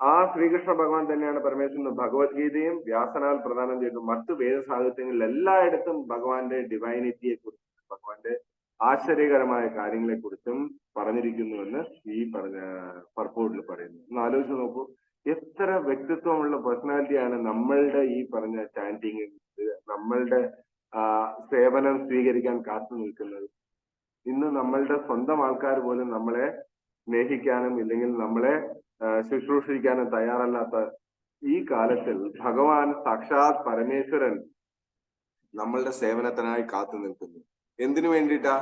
ആ ശ്രീകൃഷ്ണ ഭഗവാൻ തന്നെയാണ് പരമേശ്വരൻ. ഭഗവത്ഗീതയും വ്യാസനാൽ പ്രദാനം ചെയ്തു. മറ്റു വേദ സാഹിത്യങ്ങളിൽ എല്ലായിടത്തും ഭഗവാന്റെ ഡിവൈനിറ്റിയെ കുറിച്ചും ഭഗവാന്റെ ആശ്ചര്യകരമായ കാര്യങ്ങളെ കുറിച്ചും പറഞ്ഞിരിക്കുന്നുവെന്ന് ഈ പറഞ്ഞ പർപ്പോട്ടിൽ പറയുന്നു. ഒന്ന് ആലോചിച്ച് നോക്കൂ, എത്ര വ്യക്തിത്വമുള്ള പേഴ്സണാലിറ്റിയാണ് നമ്മളുടെ ഈ പറഞ്ഞ ചാൻറ്റിങ്, നമ്മളുടെ സേവനം സ്വീകരിക്കാൻ കാത്തു നിൽക്കുന്നത്. ഇന്ന് നമ്മളുടെ സ്വന്തം ആൾക്കാർ പോലും നമ്മളെ സ്നേഹിക്കാനും ഇല്ലെങ്കിൽ നമ്മളെ ശുശ്രൂഷിക്കാനും തയ്യാറല്ലാത്ത ഈ കാലത്തിൽ ഭഗവാൻ സാക്ഷാത് പരമേശ്വരൻ നമ്മളുടെ സേവനത്തിനായി കാത്തു നിൽക്കുന്നു. എന്തിനു വേണ്ടിയിട്ടാ?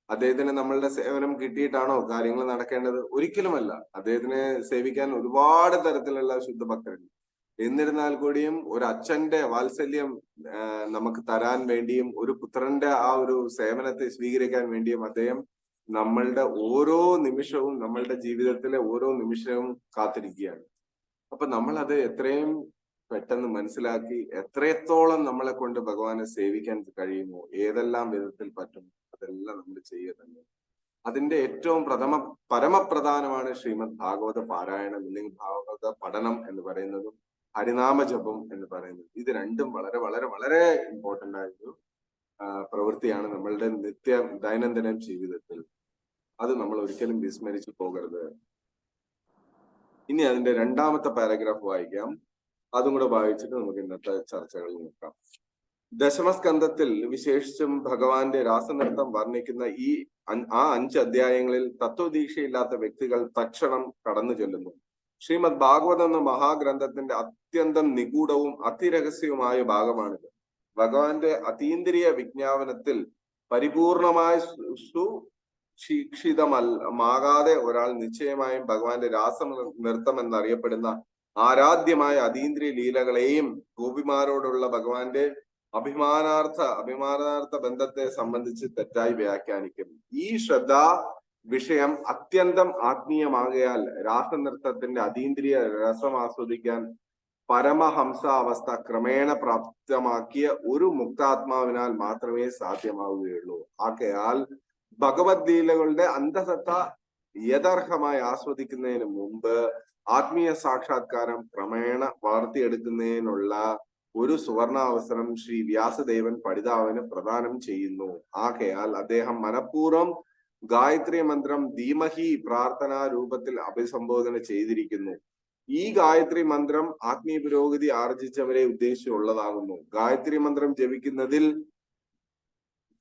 അദ്ദേഹത്തിന് നമ്മളുടെ സേവനം കിട്ടിയിട്ടാണോ കാര്യങ്ങൾ നടക്കേണ്ടത്? ഒരിക്കലുമല്ല. അദ്ദേഹത്തിനെ സേവിക്കാൻ ഒരുപാട് തരത്തിലുള്ള ശുദ്ധഭക്തരുണ്ട്. എന്നിരുന്നാൽ കൂടിയും ഒരു അച്ഛന്റെ വാത്സല്യം നമുക്ക് തരാൻ വേണ്ടിയും ഒരു പുത്രന്റെ ആ ഒരു സേവനത്തെ സ്വീകരിക്കാൻ വേണ്ടിയും അദ്ദേഹം നമ്മളുടെ ഓരോ നിമിഷവും, നമ്മളുടെ ജീവിതത്തിലെ ഓരോ നിമിഷവും കാത്തിരിക്കുകയാണ്. അപ്പൊ നമ്മൾ അത് എത്രയും പെട്ടെന്ന് മനസ്സിലാക്കി എത്രത്തോളം നമ്മളെ കൊണ്ട് ഭഗവാനെ സേവിക്കാൻ കഴിയുമോ, ഏതെല്ലാം വിധത്തിൽ പറ്റും അതെല്ലാം നമ്മൾ ചെയ്യുക തന്നെ. അതിന്റെ ഏറ്റവും പരമപ്രധാനമാണ് ശ്രീമദ് ഭാഗവത പാരായണം അല്ലെങ്കിൽ ഭാഗവത പഠനം എന്ന് പറയുന്നതും ഹരിനാമ ജപം എന്ന് പറയുന്നത്. ഇത് രണ്ടും വളരെ വളരെ വളരെ ഇമ്പോർട്ടന്റ് ആയൊരു പ്രവൃത്തിയാണ് നമ്മളുടെ ദൈനംദിന ജീവിതത്തിൽ. അത് നമ്മൾ ഒരിക്കലും വിസ്മരിച്ചു പോകരുത്. ഇനി അതിന്റെ രണ്ടാമത്തെ പാരഗ്രാഫ് വായിക്കാം. അതും കൂടെ വായിച്ചിട്ട് നമുക്ക് ഇന്നത്തെ ചർച്ചകൾ നോക്കാം. ദശമസ്കന്ധത്തിൽ വിശേഷിച്ചും ഭഗവാന്റെ രാസനൃത്തം വർണ്ണിക്കുന്ന ആ 5 അധ്യായങ്ങളിൽ തത്വദീക്ഷയില്ലാത്ത വ്യക്തികൾ തക്ഷണം കടന്നു ചെല്ലുന്നു. ശ്രീമദ് ഭാഗവതം എന്ന മഹാഗ്രന്ഥത്തിന്റെ അത്യന്തം നിഗൂഢവും അതിരഹസ്യവുമായ ഭാഗമാണിത്. ഭഗവാന്റെ അതീന്ദ്രിയ വിജ്ഞാപനത്തിൽ പരിപൂർണമായ സുശിക്ഷിതമാകാതെ ഒരാൾ നിശ്ചയമായും ഭഗവാന്റെ രാസനൃത്തം എന്നറിയപ്പെടുന്ന ആരാധ്യമായ അതീന്ദ്രിയ ലീലകളെയും ഗോപിമാരോടുള്ള ഭഗവാന്റെ അഭിമാനാർത്ഥ ബന്ധത്തെ സംബന്ധിച്ച് തെറ്റായി വ്യാഖ്യാനിക്കും. ഈ വിഷയം അത്യന്തം ആത്മീയമാകയാൽ രാസനൃത്തത്തിന്റെ അതീന്ദ്രിയ രസം ആസ്വദിക്കാൻ പരമഹംസ അവസ്ഥ ക്രമേണ പ്രാപ്തമാക്കിയ ഒരു മുക്താത്മാവിനാൽ മാത്രമേ സാധ്യമാവുകയുള്ളൂ. ആകയാൽ ഭഗവത്ലീലകളുടെ അന്തസത്ത യഥാർഹമായി ആസ്വദിക്കുന്നതിന് മുമ്പ് ആത്മീയ സാക്ഷാത്കാരം ക്രമേണ വളർത്തിയെടുക്കുന്നതിനുള്ള ഒരു സുവർണാവസരം ശ്രീ വ്യാസദേവൻ പഠിതാവിന് പ്രദാനം ചെയ്യുന്നു. ആകയാൽ അദ്ദേഹം മനഃപൂർവ്വം ഗായത്രി മന്ത്രം ധീമഹി പ്രാർത്ഥനാ രൂപത്തിൽ അഭിസംബോധന ചെയ്തിരിക്കുന്നു. ഈ ഗായത്രി മന്ത്രം ആത്മീയ പുരോഗതി ആർജിച്ചവരെ ഉദ്ദേശിച്ചുള്ളതാകുന്നു. ഗായത്രി മന്ത്രം ജപിക്കുന്നതിൽ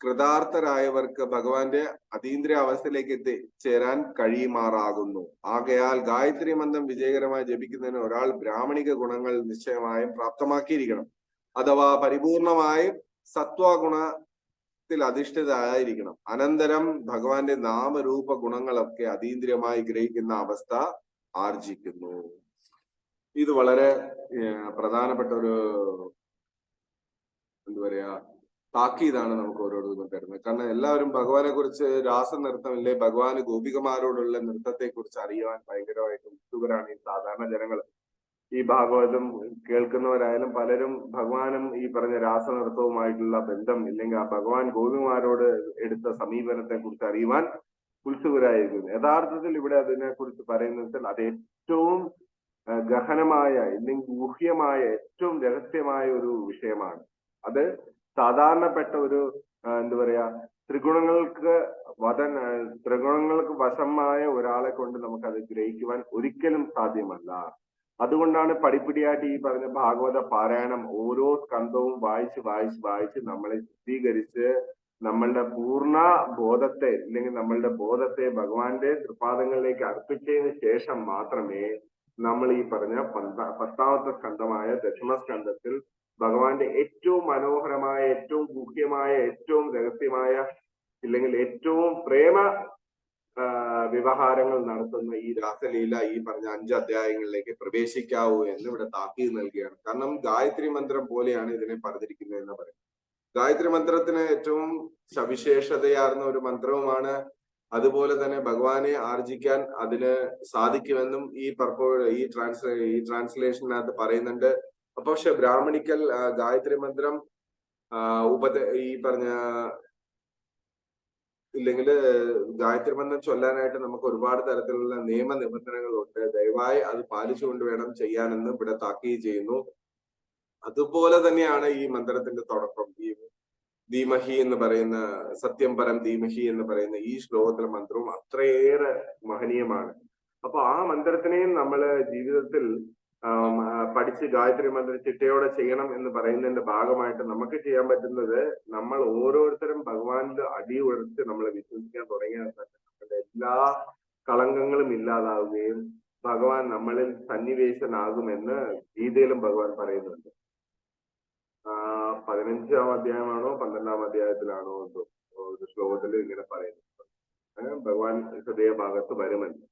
കൃതാർത്ഥരായവർക്ക് ഭഗവാന്റെ അതീന്ദ്രിയ അവസ്ഥയിലേക്ക് എത്തിച്ചേരാൻ കഴിയുമാറാകുന്നു. ആകയാൽ ഗായത്രി മന്ത്രം വിജയകരമായി ജപിക്കുന്നതിന് ഒരാൾ ബ്രാഹ്മണിക ഗുണങ്ങൾ നിശ്ചയമായും പ്രാപ്തമാക്കിയിരിക്കണം. അഥവാ പരിപൂർണമായും സത്വഗുണത്തിൽ അധിഷ്ഠിതരായിരിക്കണം. അനന്തരം ഭഗവാന്റെ നാമരൂപ ഗുണങ്ങളൊക്കെ അതീന്ദ്രിയമായി ഗ്രഹിക്കുന്ന അവസ്ഥ ആർജിക്കുന്നു. ഇത് വളരെ പ്രധാനപ്പെട്ട ഒരു എന്താ പറയാ താക്കീതാണ് നമുക്ക് ഓരോരുത്തർക്കും തരുന്നത്. കാരണം എല്ലാവരും ഭഗവാനെ കുറിച്ച് രാസനൃത്തമില്ലേ, ഭഗവാന് ഗോപികമാരോടുള്ള നൃത്തത്തെ കുറിച്ച് അറിയുവാൻ ഭയങ്കരമായിട്ട് ഉത്സുകരാണ് ഈ സാധാരണ ജനങ്ങൾ. ഈ ഭാഗവതം കേൾക്കുന്നവരായാലും പലരും ഭഗവാനും ഈ പറഞ്ഞ രാസനൃത്തവുമായിട്ടുള്ള ബന്ധം ഇല്ലെങ്കിൽ ആ ഭഗവാൻ ഗോപിമാരോട് എടുത്ത സമീപനത്തെ കുറിച്ച് അറിയുവാൻ ഉത്സുകരായിരിക്കുന്നു. യഥാർത്ഥത്തിൽ ഇവിടെ അതിനെ കുറിച്ച് പറയുന്നത് അത് ഏറ്റവും ഗഹനമായ ഇല്ലെങ്കിൽ ഗൂഹ്യമായ ഏറ്റവും രഹസ്യമായ ഒരു വിഷയമാണ്. അത് സാധാരണപ്പെട്ട ഒരു എന്താ പറയാ ത്രിഗുണങ്ങൾക്ക് വശമായ ഒരാളെ കൊണ്ട് നമുക്കത് ഗ്രഹിക്കുവാൻ ഒരിക്കലും സാധ്യമല്ല. അതുകൊണ്ടാണ് പടിപ്പടിയായിട്ട് ഈ പറഞ്ഞ ഭാഗവത പാരായണം ഓരോ സ്കന്ധവും വായിച്ച് നമ്മളെ ശുദ്ധീകരിച്ച് നമ്മളുടെ പൂർണ്ണ ബോധത്തെ ഇല്ലെങ്കിൽ നമ്മളുടെ ബോധത്തെ ഭഗവാന്റെ തൃപാദങ്ങളിലേക്ക് അർപ്പിച്ചതിന് ശേഷം മാത്രമേ നമ്മൾ ഈ പറഞ്ഞ 10ാമത്തെ സ്കന്ധമായ ദശമസ്കന്ധത്തിൽ ഭഗവാന്റെ ഏറ്റവും മനോഹരമായ, ഏറ്റവും ഗുഹ്യമായ, ഏറ്റവും രഹസ്യമായ ഇല്ലെങ്കിൽ ഏറ്റവും പ്രേമ വ്യവഹാരങ്ങൾ നടത്തുന്ന ഈ രാസലീല ഈ പറഞ്ഞ 5 അധ്യായങ്ങളിലേക്ക് പ്രവേശിക്കാവൂ എന്ന് ഇവിടെ താക്കീത് നൽകുകയാണ്. കാരണം ഗായത്രി മന്ത്രം പോലെയാണ് ഇതിനെ പറഞ്ഞിരിക്കുന്നത് എന്ന് പറയും. ഗായത്രി മന്ത്രത്തിന് ഏറ്റവും സവിശേഷതയാർന്ന ഒരു മന്ത്രവുമാണ്. അതുപോലെ തന്നെ ഭഗവാനെ ആർജിക്കാൻ അതിന് സാധിക്കുമെന്നും ഈ ട്രാൻസ്ലേഷനകത്ത് പറയുന്നുണ്ട്. അപ്പൊ പക്ഷെ ബ്രാഹ്മണിക്കൽ ഗായത്രി മന്ത്രം ഈ പറഞ്ഞ ഇല്ലെങ്കിൽ ഗായത്രി മന്ത്രം ചൊല്ലാനായിട്ട് നമുക്ക് ഒരുപാട് തരത്തിലുള്ള നിയമനിബന്ധനകളുണ്ട്. ദയവായി അത് പാലിച്ചുകൊണ്ട് വേണം ചെയ്യാനെന്ന് ഇവിടെ താക്കീത് ചെയ്യുന്നു. അതുപോലെ തന്നെയാണ് ഈ മന്ത്രത്തിന്റെ തുടക്കം. ഈ ധീമഹി എന്ന് പറയുന്ന സത്യം പരം ധീമഹി എന്ന് പറയുന്ന ഈ ശ്ലോകത്തിലെ മന്ത്രവും അത്രയേറെ മഹനീയമാണ്. അപ്പൊ ആ മന്ത്രത്തിനെയും നമ്മള് ജീവിതത്തിൽ പഠിച്ച് ഗായത്രി മന്ത്രം ചിട്ടയോടെ ചെയ്യണം എന്ന് പറയുന്നതിന്റെ ഭാഗമായിട്ട് നമുക്ക് ചെയ്യാൻ പറ്റുന്നത് നമ്മൾ ഓരോരുത്തരും ഭഗവാനിൽ അടി ഉയർത്തി നമ്മളെ വിശ്വസിക്കാൻ തുടങ്ങിയാൽ നമ്മുടെ എല്ലാ കളങ്കങ്ങളും ഇല്ലാതാവുകയും ഭഗവാൻ നമ്മളിൽ സന്നിവേശനാകുമെന്ന് ഗീതയിലും ഭഗവാൻ പറയുന്നുണ്ട്. 15ാം അധ്യായമാണോ 12ാം അധ്യായത്തിലാണോ ഒരു ശ്ലോകത്തിൽ ഇങ്ങനെ പറയുന്നത് ഭഗവാൻ ഹൃദയഭാഗത്ത് വരുമെന്ന്.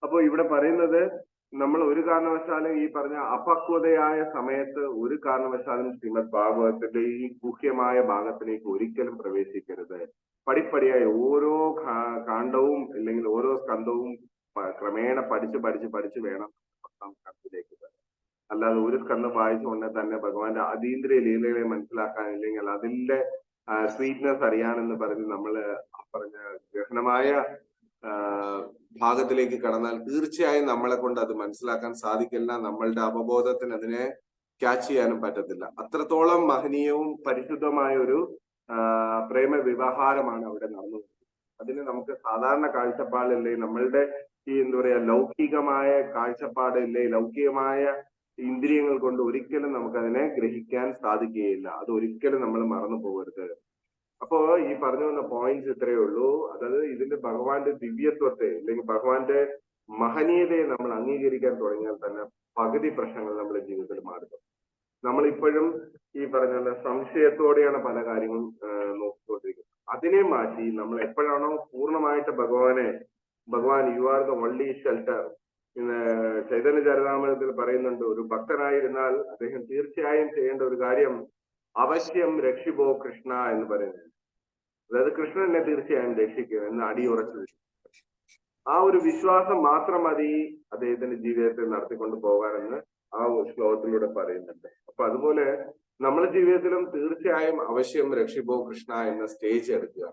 അപ്പൊ ഇവിടെ പറയുന്നത് നമ്മൾ ഒരു കാരണവശാലും ഈ പറഞ്ഞ അപക്വതയായ സമയത്ത് ഒരു കാരണവശാലും ശ്രീമദ് ഭാഗവതത്തിന്റെ ഈ ഗുഹ്യമായ ഭാഗത്തിലേക്ക് ഒരിക്കലും പ്രവേശിക്കരുത്. പടിപ്പടിയായി ഓരോ കാണ്ഡവും അല്ലെങ്കിൽ ഓരോ സ്കന്ധവും ക്രമേണ പഠിച്ച് വേണം 10ാം സ്കന്ധത്തിലേക്ക് വരാൻ. അല്ലാതെ ഒരു സ്കന്ധം വായിച്ചുകൊണ്ട് തന്നെ ഭഗവാന്റെ അതീന്ദ്രിയ ലീലകളെ മനസ്സിലാക്കാൻ ഇല്ലെങ്കിൽ അതിന്റെ സ്വീറ്റ്നെസ് അറിയാനെന്ന് പറഞ്ഞ് നമ്മൾ പറഞ്ഞ ഗഹനമായ ഭാഗത്തിലേക്ക് കടന്നാൽ തീർച്ചയായും നമ്മളെ കൊണ്ട് അത് മനസ്സിലാക്കാൻ സാധിക്കില്ല. നമ്മളുടെ അവബോധത്തിന് അതിനെ ക്യാച്ച് ചെയ്യാനും പറ്റത്തില്ല. അത്രത്തോളം മഹനീയവും പരിശുദ്ധമായ ഒരു പ്രേമ വ്യവഹാരമാണ് അവിടെ നടന്നത്. അതിന് നമുക്ക് സാധാരണ കാഴ്ചപ്പാടില്ലേ നമ്മളുടെ ഈ എന്താ പറയാ ലൗകികമായ കാഴ്ചപ്പാട് ഇല്ലേ, ലൗകികമായ ഇന്ദ്രിയങ്ങൾ കൊണ്ട് ഒരിക്കലും നമുക്കതിനെ ഗ്രഹിക്കാൻ സാധിക്കുകയില്ല. അത് ഒരിക്കലും നമ്മൾ മറന്നു പോകരുത്. അപ്പോ ഈ പറഞ്ഞു വന്ന പോയിന്റ്സ് ഇത്രയേ ഉള്ളൂ. അതായത് ഇതിന്റെ ഭഗവാന്റെ ദിവ്യത്വത്തെ അല്ലെങ്കിൽ ഭഗവാന്റെ മഹനീയതയെ നമ്മൾ അംഗീകരിക്കാൻ തുടങ്ങിയാൽ തന്നെ പകുതി പ്രശ്നങ്ങൾ നമ്മുടെ ജീവിതത്തിൽ മാറും. നമ്മളിപ്പോഴും ഈ പറഞ്ഞ സംശയത്തോടെയാണ് പല കാര്യങ്ങളും നോക്കിക്കൊണ്ടിരിക്കുന്നത്. അതിനെ മാറ്റി നമ്മൾ എപ്പോഴാണോ പൂർണ്ണമായിട്ട് ഭഗവാൻ you are the only shelter. Chaitanya ചരിതാമൃതത്തിൽ പറയുന്നുണ്ട്, ഒരു ഭക്തനായിരുന്നാൽ അദ്ദേഹം തീർച്ചയായും ചെയ്യേണ്ട ഒരു കാര്യം അവശ്യം രക്ഷിബോ കൃഷ്ണ എന്ന് പറയുന്നത്. അതായത് കൃഷ്ണൻ എന്നെ തീർച്ചയായും രക്ഷിക്കും എന്ന് അടിയുറച്ചു വിശ്വസിക്കും. ആ ഒരു വിശ്വാസം മാത്രം മതി അദ്ദേഹത്തിന്റെ ജീവിതത്തിൽ നടത്തിക്കൊണ്ട് പോകാനെന്ന് ആ ശ്ലോകത്തിലൂടെ പറയുന്നുണ്ട്. അപ്പൊ അതുപോലെ നമ്മുടെ ജീവിതത്തിലും തീർച്ചയായും അവശ്യം രക്ഷിബോ കൃഷ്ണ എന്ന സ്റ്റേജ് എടുക്കുക.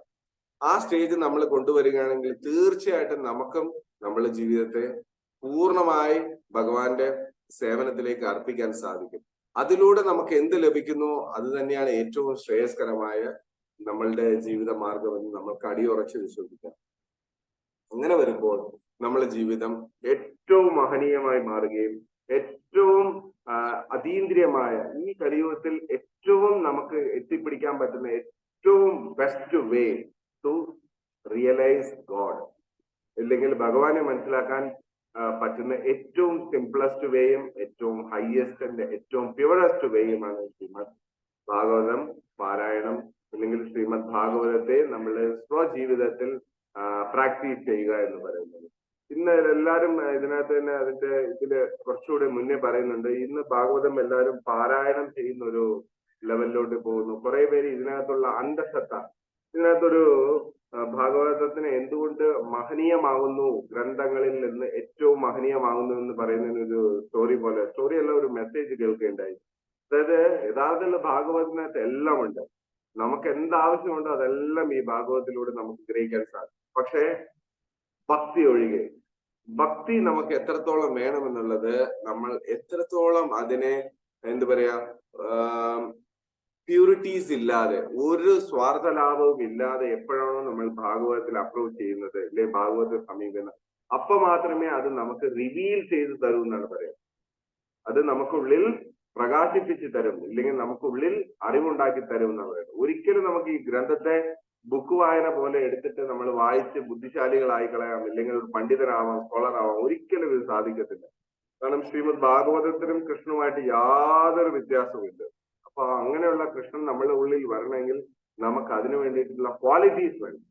ആ സ്റ്റേജ് നമ്മൾ കൊണ്ടുവരികയാണെങ്കിൽ തീർച്ചയായിട്ടും നമുക്കും നമ്മുടെ ജീവിതത്തെ പൂർണ്ണമായി ഭഗവാന്റെ സേവനത്തിലേക്ക് അർപ്പിക്കാൻ സാധിക്കും. അതിലൂടെ നമുക്ക് എന്ത് ലഭിക്കുന്നോ അത് തന്നെയാണ് ഏറ്റവും ശ്രേയസ്കരമായ നമ്മളുടെ ജീവിത മാർഗമെന്ന് നമ്മൾക്ക് അടിയുറച്ച് വിശ്വസിക്കാം. അങ്ങനെ വരുമ്പോൾ നമ്മുടെ ജീവിതം ഏറ്റവും മഹനീയമായി മാറുകയും ഏറ്റവും അതീന്ദ്രിയമായ ഈ കലിയുഗത്തിൽ ഏറ്റവും നമുക്ക് എത്തിപ്പിടിക്കാൻ പറ്റുന്ന ഏറ്റവും best way to realise God, അല്ലെങ്കിൽ ഭഗവാനെ മനസ്സിലാക്കാൻ പറ്റുന്ന ഏറ്റവും സിംപ്ലസ്റ്റ് വേയും ഏറ്റവും ഹയസ്റ്റ് ആൻഡ് ഏറ്റവും പ്യുവറസ്റ്റ് വേയുമാണ് ശ്രീമദ് ഭാഗവതം പാരായണം, അല്ലെങ്കിൽ ശ്രീമദ് ഭാഗവതത്തെ നമ്മൾ സ്വജീവിതത്തിൽ പ്രാക്ടീസ് ചെയ്യുക എന്ന് പറയുന്നത്. ഇന്ന് എല്ലാവരും ഇതിനകത്ത് തന്നെ ഇതില് കുറച്ചുകൂടി മുന്നേ പറയുന്നുണ്ട്, ഇന്ന് ഭാഗവതം എല്ലാവരും പാരായണം ചെയ്യുന്ന ഒരു ലെവലിലോട്ട് പോകുന്നു. കുറെ പേര് ഇതിനകത്തുള്ള അന്ധശ്രദ്ധ, ഇതിനകത്തൊരു ഭാഗവതത്തിന് എന്തുകൊണ്ട് മഹനീയമാകുന്നു, ഗ്രന്ഥങ്ങളിൽ നിന്ന് ഏറ്റവും മഹനീയമാകുന്നു എന്ന് പറയുന്നതിന് ഒരു സ്റ്റോറി അല്ല, ഒരു മെസ്സേജ് കേൾക്കുകയുണ്ടായി. അതായത് യഥാർത്ഥത്തിൽ ഭാഗവതത്തിനകത്ത് എല്ലാം ഉണ്ട്. നമുക്ക് എന്താവശ്യമുണ്ടോ അതെല്ലാം ഈ ഭാഗവതത്തിലൂടെ നമുക്ക് ഗ്രഹിക്കാൻ സാധിക്കും. പക്ഷേ ഭക്തി ഒഴികെ, ഭക്തി നമുക്ക് എത്രത്തോളം വേണമെന്നുള്ളത് നമ്മൾ എത്രത്തോളം അതിനെ എന്താ പറയാ പ്യൂരിറ്റീസ് ഇല്ലാതെ, ഒരു സ്വാർത്ഥ ലാഭവും ഇല്ലാതെ എപ്പോഴാണോ നമ്മൾ ഭാഗവതത്തിൽ അപ്രോച്ച് ചെയ്യുന്നത്, അല്ലെ ഭാഗവതത്തെ സമീപിക്കുന്നത്, അപ്പൊ മാത്രമേ അത് നമുക്ക് റിവീൽ ചെയ്തു തരൂ എന്നാണ് പറയുന്നത്. അത് നമുക്കുള്ളിൽ പ്രകാശിപ്പിച്ച് തരും, ഇല്ലെങ്കിൽ നമുക്കുള്ളിൽ അറിവുണ്ടാക്കി തരും എന്നാണ് പറയുന്നത്. ഒരിക്കലും നമുക്ക് ഈ ഗ്രന്ഥത്തെ ബുക്ക് വായന പോലെ എടുത്തിട്ട് നമ്മൾ വായിച്ച് ബുദ്ധിശാലികളായി കളയാം, ഇല്ലെങ്കിൽ ഒരു പണ്ഡിതനാവാം, സ്കോളറാവാം, ഒരിക്കലും ഇത് സാധിക്കത്തില്ല. കാരണം ശ്രീമദ് ഭാഗവതത്തിനും കൃഷ്ണനുമായിട്ട് യാതൊരു വ്യത്യാസവുമില്ല. അപ്പൊ അങ്ങനെയുള്ള കൃഷ്ണൻ നമ്മുടെ ഉള്ളിൽ വരണമെങ്കിൽ നമുക്ക് അതിനു വേണ്ടിയിട്ടുള്ള ക്വാളിറ്റീസ് വേണം,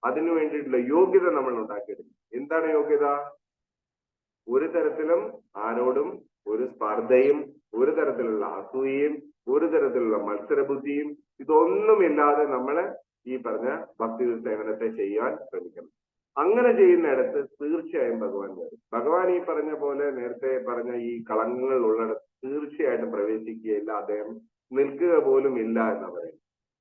അതിനു വേണ്ടിയിട്ടുള്ള യോഗ്യത നമ്മൾ ഉണ്ടാക്കിയെടുക്കും. എന്താണ് യോഗ്യത? ഒരു തരത്തിലും ആരോടും ഒരു സ്പർദ്ധയും, ഒരു തരത്തിലുള്ള അസൂയയും, ഒരു തരത്തിലുള്ള മത്സരബുദ്ധിയും ഇതൊന്നുമില്ലാതെ നമ്മള് ഈ പറഞ്ഞ ഭക്തി സേവനത്തെ ചെയ്യാൻ ശ്രമിക്കണം. അങ്ങനെ ചെയ്യുന്നിടത്ത് തീർച്ചയായും ഭഗവാൻ വരും. ഭഗവാൻ ഈ പറഞ്ഞ പോലെ നേരത്തെ പറഞ്ഞ ഈ കളങ്കങ്ങൾ ഉള്ളിടത്ത് തീർച്ചയായിട്ടും പ്രവേശിക്കുകയില്ല, അദ്ദേഹം നിൽക്കുക പോലും ഇല്ല എന്ന് പറയും.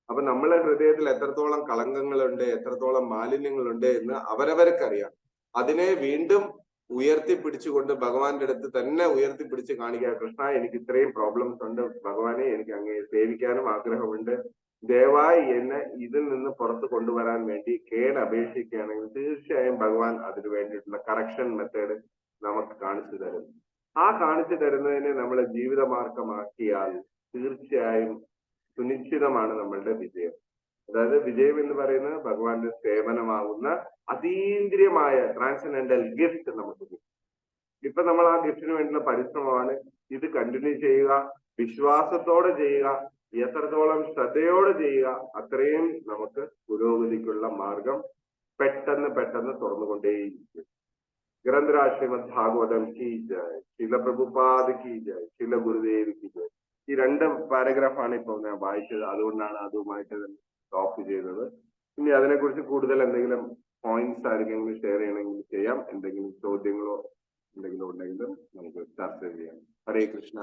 അപ്പൊ നമ്മളെ ഹൃദയത്തിൽ എത്രത്തോളം കളങ്കങ്ങളുണ്ട്, എത്രത്തോളം മാലിന്യങ്ങളുണ്ട് എന്ന് അവരവർക്കറിയാം. അതിനെ വീണ്ടും ഉയർത്തിപ്പിടിച്ചുകൊണ്ട് ഭഗവാന്റെ അടുത്ത് തന്നെ ഉയർത്തിപ്പിടിച്ച് കാണിക്കുക, കൃഷ്ണ എനിക്ക് ഇത്രയും പ്രോബ്ലംസ് ഉണ്ട്, ഭഗവാനെ എനിക്ക് അങ്ങയെ സേവിക്കാനും ആഗ്രഹമുണ്ട്, ദയവായി എന്നെ ഇതിൽ നിന്ന് പുറത്തു കൊണ്ടുവരാൻ വേണ്ടി അപേക്ഷിക്കുകയാണെങ്കിൽ തീർച്ചയായും ഭഗവാൻ അതിനു വേണ്ടിയിട്ടുള്ള കറക്ഷൻ മെത്തേഡ് നമുക്ക് കാണിച്ചു തരും. ആ കാണിച്ചു തരുന്നതിനെ നമ്മളെ ജീവിതമാർഗമാക്കിയാൽ തീർച്ചയായും സുനിശ്ചിതമാണ് നമ്മളുടെ വിജയം. അതായത് വിജയം എന്ന് പറയുന്നത് ഭഗവാന്റെ സേവനമാകുന്ന അതീന്ദ്രിയമായ ട്രാൻസെൻഡന്റൽ ഗിഫ്റ്റ് നമുക്ക് കിട്ടും. ഇപ്പൊ നമ്മൾ ആ ഗിഫ്റ്റിന് വേണ്ടിയുള്ള പരിശ്രമമാണ്. ഇത് കണ്ടിന്യൂ ചെയ്യുക, വിശ്വാസത്തോടെ ചെയ്യുക, എത്രത്തോളം ശ്രദ്ധയോടെ ചെയ്യുക, അത്രയും നമുക്ക് പുരോഗതിക്കുള്ള മാർഗം പെട്ടെന്ന് തുറന്നുകൊണ്ടേയിരിക്കും. ഗ്രന്ഥരാജ് ശ്രീമദ് ഭാഗവതം കി ജയ്, ശില പ്രഭുപാദ് കി ജയ്, ശില ഗുരുദേവ് കി ജയ്. ഈ 2 പാരഗ്രാഫാണ് ഇപ്പോൾ ഞാൻ വായിച്ചത്, അതുകൊണ്ടാണ് അതുമായിട്ട് സ്റ്റോപ്പ് ചെയ്തത്. ഇനി അതിനെക്കുറിച്ച് കൂടുതൽ എന്തെങ്കിലും പോയിന്റ്സ് ആർക്കെങ്കിലും ഷെയർ ചെയ്യണമെങ്കിൽ ചെയ്യാം. എന്തെങ്കിലും ചോദ്യങ്ങളോ എന്തെങ്കിലും ഉണ്ടെങ്കിലും നമുക്ക് ചർച്ച ചെയ്യാം. ഹരേ കൃഷ്ണ.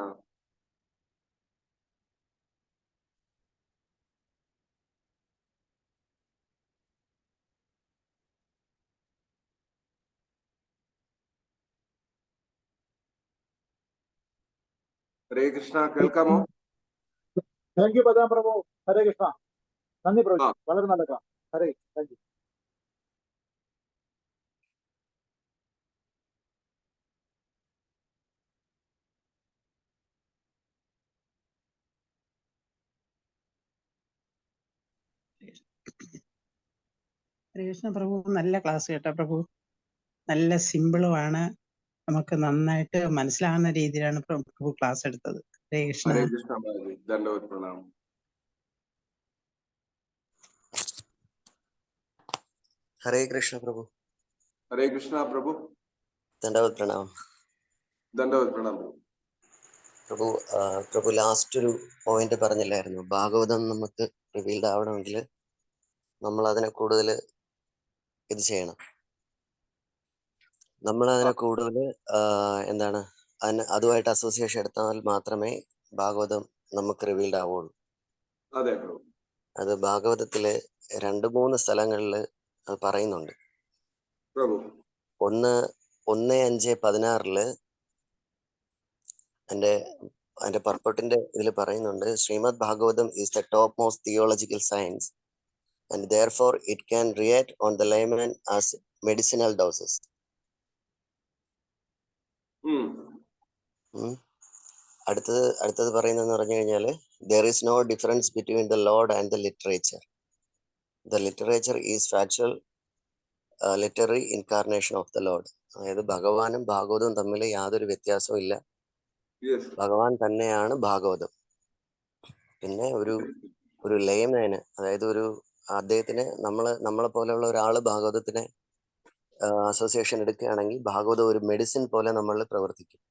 ഹരേ കൃഷ്ണ, കേൾക്കാമോ? താങ്ക് യു ബലറാം പ്രഭു. ഹരേ കൃഷ്ണ. നന്ദി പ്രഭു, വളരെ നല്ല. ഹരേ, താങ്ക് യു. ഹരേകൃഷ്ണ പ്രഭു, നല്ല ക്ലാസ് കേട്ടോ പ്രഭു. നല്ല സിമ്പിളുമാണ്, നമുക്ക് നന്നായിട്ട് മനസ്സിലാകുന്ന രീതിയിലാണ് പ്രഭു ക്ലാസ് എടുത്തത്. ഹരേ കൃഷ്ണ. ഹരേ കൃഷ്ണ ബാബു, ദണ്ഡവത് പ്രണാമം. ഹരേ കൃഷ്ണ പ്രഭു. ഹരേ കൃഷ്ണ പ്രഭു, ദണ്ഡവത് പ്രണാമം. ദണ്ഡവത് പ്രണാമം. പ്രഭു, പ്രഭു ലാസ്റ്റ് ഒരു പോയിന്റ് പറഞ്ഞില്ലായിരുന്നു, ഭാഗവതം നമുക്ക് റിവീൽഡ് ആവണമെങ്കിൽ നമ്മൾ അതിനെ കൂടുതൽ ഇത് ചെയ്യണം. നമ്മൾ അതിനെ കൂടുതൽ എന്താണ് അതുമായിട്ട് അസോസിയേഷൻ എടുത്താൽ മാത്രമേ ഭാഗവതം നമുക്ക് റിവീൽഡ് ആവുള്ളൂ. അതെ പ്രഭു. അത് ഭാഗവതത്തില് 2-3 സ്ഥലങ്ങളിൽ അത് പറയുന്നുണ്ട്. പ്രഭു 1:5:16 അതിന്റെ പർപ്പട്ടിന്റെ ഇതിൽ പറയുന്നുണ്ട്, Srimad Bhagavatam is the top most theological science and therefore it can react on the layman as medicinal doses. അടുത്തത് പറയുന്നതെന്ന് പറഞ്ഞു കഴിഞ്ഞാല്, there is no difference between the Lord and the literature. The literature is factual literary incarnation of the Lord. അതായത് ഭഗവാനും ഭാഗവതവും തമ്മിൽ യാതൊരു വ്യത്യാസവും ഇല്ല. ഭഗവാൻ തന്നെയാണ് ഭാഗവതം. പിന്നെ ഒരു ലേമേന്, അതായത് അദ്ദേഹത്തിന് നമ്മളെ പോലെയുള്ള ഒരാള് ഭാഗവതത്തിനെ അസോസിയേഷൻ എടുക്കുകയാണെങ്കിൽ ഭാഗവതം ഒരു മെഡിസിൻ പോലെ നമ്മളിൽ പ്രവർത്തിക്കും.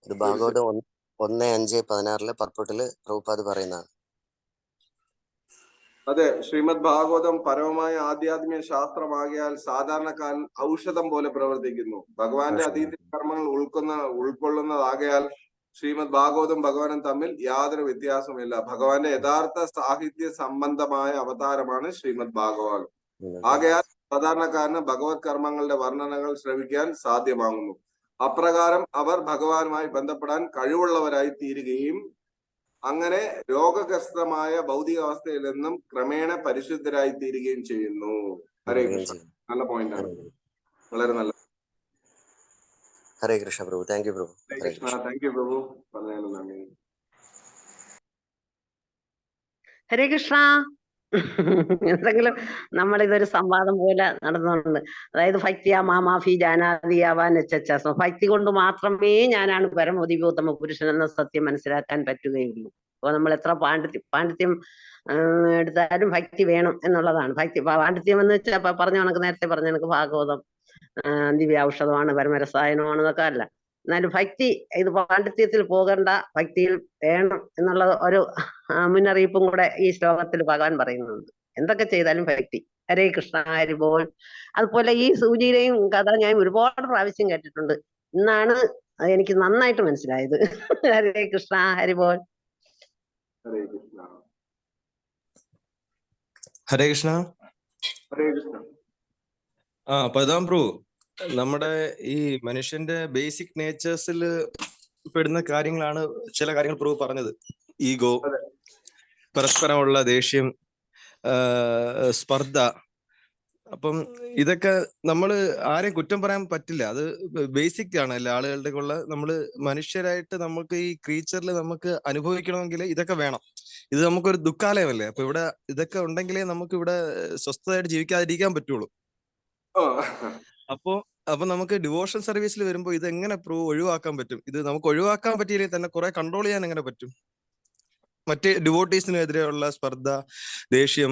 ഇത് ഭാഗവതം 1:5:16 പർപ്പട്ടില് പ്രഭുപാദ് പറയുന്നതാണ്. അതെ, ശ്രീമദ് ഭാഗവതം പരമമായ ആധ്യാത്മിക ശാസ്ത്രമാകിയാൽ സാധാരണക്കാരൻ ഔഷധം പോലെ പ്രവർത്തിക്കുന്നു. ഭഗവാന്റെ അതീത കർമ്മങ്ങൾ ഉൾക്കൊള്ളുന്നതാകയാൽ ശ്രീമദ് ഭാഗവതം ഭഗവാനും തമ്മിൽ യാതൊരു വ്യത്യാസമില്ല. ഭഗവാന്റെ യഥാർത്ഥ സാഹിത്യ സംബന്ധമായ അവതാരമാണ് ശ്രീമദ് ഭാഗവതം. ആകയാൽ സാധാരണക്കാരന് ഭഗവത് കർമ്മങ്ങളുടെ വർണ്ണനകൾ ശ്രവിക്കാൻ സാധ്യമാകുന്നു. അപ്രകാരം അവർ ഭഗവാനുമായി ബന്ധപ്പെടാൻ കഴിവുള്ളവരായി തീരുകയും അങ്ങനെ രോഗഗ്രസ്തമായ ഭൗതികാവസ്ഥയിൽ നിന്നും ക്രമേണ പരിശുദ്ധരായി തീരുകയും ചെയ്യുന്നു. ഹരേ കൃഷ്ണ. നല്ല പോയിന്റ് ആണ്, വളരെ നല്ല. Hare Krishna Prabhu. Thank you Prabhu. Hare Krishna. Thank you Prabhu. പറഞ്ഞതിന് നന്ദി. ഹരേ കൃഷ്ണ. എന്തെങ്കിലും നമ്മളിതൊരു സംവാദം പോലെ നടന്നുണ്ട്. അതായത് ഭക്തിയ മാമാഫി ജാനാദിയാവാൻ എച്ചസം, ഭക്തി കൊണ്ട് മാത്രമേ ഞാനാണ് പരമോദിപോത്തമ പുരുഷൻ എന്ന സത്യം മനസ്സിലാക്കാൻ പറ്റുകയുള്ളൂ. അപ്പൊ നമ്മൾ എത്ര പാണ്ഡിത്യം എടുത്താലും ഭക്തി വേണം എന്നുള്ളതാണ്. പാണ്ഡിത്യം എന്ന് വെച്ചാൽ പറഞ്ഞ കണക്ക്, നേരത്തെ പറഞ്ഞ കണക്ക് ഭാഗവതം ദിവ്യ ഔഷധമാണ്, പരമരസായനമാണ് എന്നൊക്കെ അല്ല. എന്നാലും ഭക്തി, ഇത് പാണ്ഡിത്യത്തിൽ പോകേണ്ട, ഭക്തിയിൽ വേണം എന്നുള്ള ഒരു മുന്നറിയിപ്പും കൂടെ ഈ ശ്ലോകത്തിൽ ഭഗവാൻ പറയുന്നുണ്ട്. എന്തൊക്കെ ചെയ്താലും ഭക്തി. ഹരേ കൃഷ്ണ. ഹരിബോൾ. അതുപോലെ ഈ സൂചിയുടെയും കഥ ഞാൻ ഒരുപാട് പ്രാവശ്യം കേട്ടിട്ടുണ്ട്. ഇന്നാണ് എനിക്ക് നന്നായിട്ട് മനസ്സിലായത്. ഹരേ കൃഷ്ണ. ഹരിബോൾ. ഹരേ കൃഷ്ണ. ഹരേ കൃഷ്ണ. ഹരേ കൃഷ്ണ. പതാം പ്രഭു, നമ്മുടെ ഈ മനുഷ്യന്റെ ബേസിക് നേച്ചേഴ്സിൽ പെടുന്ന കാര്യങ്ങളാണ് ചില കാര്യങ്ങൾ പ്രഭു പറഞ്ഞത്. ഈഗോ, പരസ്പരമുള്ള ദേഷ്യം, സ്പർദ്ധ. അപ്പം ഇതൊക്കെ നമ്മൾ ആരെയും കുറ്റം പറയാൻ പറ്റില്ല, അത് ബേസിക് ആണ് എല്ലാ ആളുകളുടെ ഉള്ള. നമ്മള് മനുഷ്യരായിട്ട് നമുക്ക് ഈ ക്രീച്ചറിൽ നമുക്ക് അനുഭവിക്കണമെങ്കിൽ ഇതൊക്കെ വേണം. ഇത് നമുക്കൊരു ദുഃഖാലയമല്ലേ, അപ്പൊ ഇവിടെ ഇതൊക്കെ ഉണ്ടെങ്കിലേ നമുക്ക് ഇവിടെ സ്വസ്ഥമായിട്ട് ജീവിക്കാതിരിക്കാൻ പറ്റുള്ളൂ. അപ്പൊ നമുക്ക് ഡിവോഷൻ സർവീസിൽ വരുമ്പോൾ ഇത് എങ്ങനെ ഒഴിവാക്കാൻ പറ്റും? ഇത് നമുക്ക് ഒഴിവാക്കാൻ പറ്റിയില്ലെങ്കിൽ തന്നെ കുറെ കൺട്രോൾ ചെയ്യാൻ എങ്ങനെ പറ്റും? മറ്റ് ഡിവോട്ടീസിനെതിരെയുള്ള സ്പർദ്ധ, ദേഷ്യം,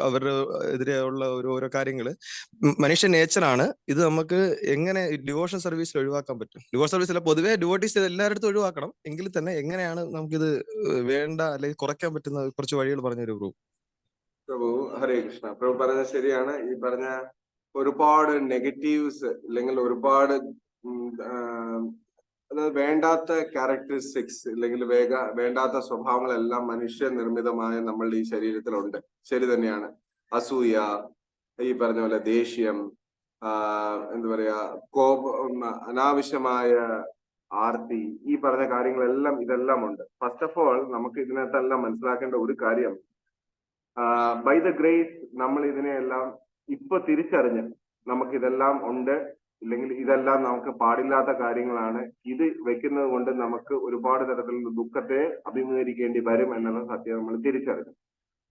അവരുടെ എതിരെയുള്ള ഓരോ കാര്യങ്ങള് മനുഷ്യ നേച്ചറാണ്. ഇത് നമുക്ക് എങ്ങനെ ഡിവോഷൻ സർവീസിൽ ഒഴിവാക്കാൻ പറ്റും? ഡിവോഷൻ സർവീസിൽ പൊതുവേ ഡിവോട്ടീസ് എല്ലായിടത്തും ഒഴിവാക്കണം, എങ്കിൽ തന്നെ എങ്ങനെയാണ് നമുക്കിത് വേണ്ട അല്ലെങ്കിൽ കുറയ്ക്കാൻ പറ്റുന്ന കുറച്ച് വഴികൾ പറഞ്ഞൊരു പ്രഭു. ഹരേ കൃഷ്ണ. പ്രഭു പറഞ്ഞത് ശരിയാണ്. ഈ പറഞ്ഞ ഒരുപാട് നെഗറ്റീവ്സ് അല്ലെങ്കിൽ ഒരുപാട് അതായത് വേണ്ടാത്ത ക്യാരക്ടറിസ്റ്റിക്സ് അല്ലെങ്കിൽ വേണ്ടാത്ത സ്വഭാവങ്ങളെല്ലാം മനുഷ്യ നിർമ്മിതമായ നമ്മളുടെ ഈ ശരീരത്തിലുണ്ട്. ശരി തന്നെയാണ്. അസൂയ, ഈ പറഞ്ഞ പോലെ ദേഷ്യം, എന്താ പറയാ, കോപം, അനാവശ്യമായ ആർത്തി, ഈ പറഞ്ഞ കാര്യങ്ങളെല്ലാം ഇതെല്ലാം ഉണ്ട്. ഫസ്റ്റ് ഓഫ് ഓൾ നമുക്ക് ഇതിനകത്തെല്ലാം മനസ്സിലാക്കേണ്ട ഒരു കാര്യം, ബൈ ദ ഗ്രേസ് നമ്മൾ ഇതിനെയെല്ലാം ഇപ്പൊ തിരിച്ചറിഞ്ഞ് നമുക്കിതെല്ലാം ഉണ്ട്, ഇല്ലെങ്കിൽ ഇതെല്ലാം നമുക്ക് പാടില്ലാത്ത കാര്യങ്ങളാണ്, ഇത് വെക്കുന്നത് കൊണ്ട് നമുക്ക് ഒരുപാട് തരത്തിലുള്ള ദുഃഖത്തെ അഭിമുഖീകരിക്കേണ്ടി വരും എന്നുള്ള സത്യം നമ്മൾ തിരിച്ചറിഞ്ഞു.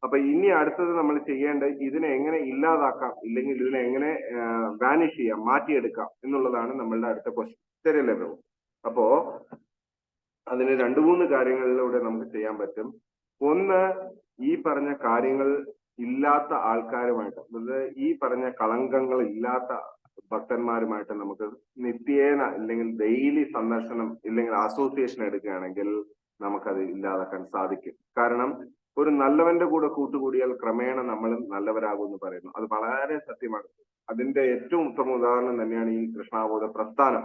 അപ്പൊ ഇനി അടുത്തത് നമ്മൾ ചെയ്യേണ്ടത് ഇതിനെ എങ്ങനെ ഇല്ലാതാക്കാം, ഇല്ലെങ്കിൽ ഇതിനെ എങ്ങനെ വാനിഷ് ചെയ്യാം, മാറ്റിയെടുക്കാം എന്നുള്ളതാണ് നമ്മളുടെ അടുത്ത ക്വസ്റ്റ്യൻ. ശരിയല്ലേ ബ്രോ? അപ്പോ അതിന് 2-3 കാര്യങ്ങളിലൂടെ നമുക്ക് ചെയ്യാൻ പറ്റും. ഒന്ന്, ഈ പറഞ്ഞ കാര്യങ്ങൾ ഇല്ലാത്ത ആൾക്കാരുമായിട്ട്, അതായത് ഈ പറഞ്ഞ കളങ്കങ്ങൾ ഇല്ലാത്ത ഭക്തന്മാരുമായിട്ട് നമുക്ക് നിത്യേന ഇല്ലെങ്കിൽ ഡെയിലി സന്ദർശനം ഇല്ലെങ്കിൽ അസോസിയേഷൻ എടുക്കുകയാണെങ്കിൽ നമുക്കത് ഇല്ലാതാക്കാൻ സാധിക്കും. കാരണം ഒരു നല്ലവന്റെ കൂടെ കൂട്ടുകൂടിയാൽ ക്രമേണ നമ്മളും നല്ലവരാകും എന്ന് പറയുന്നു. അത് വളരെ സത്യമാണ്. അതിന്റെ ഏറ്റവും ഉത്തമ ഉദാഹരണം തന്നെയാണ് ഈ കൃഷ്ണാബോധ പ്രസ്ഥാനം.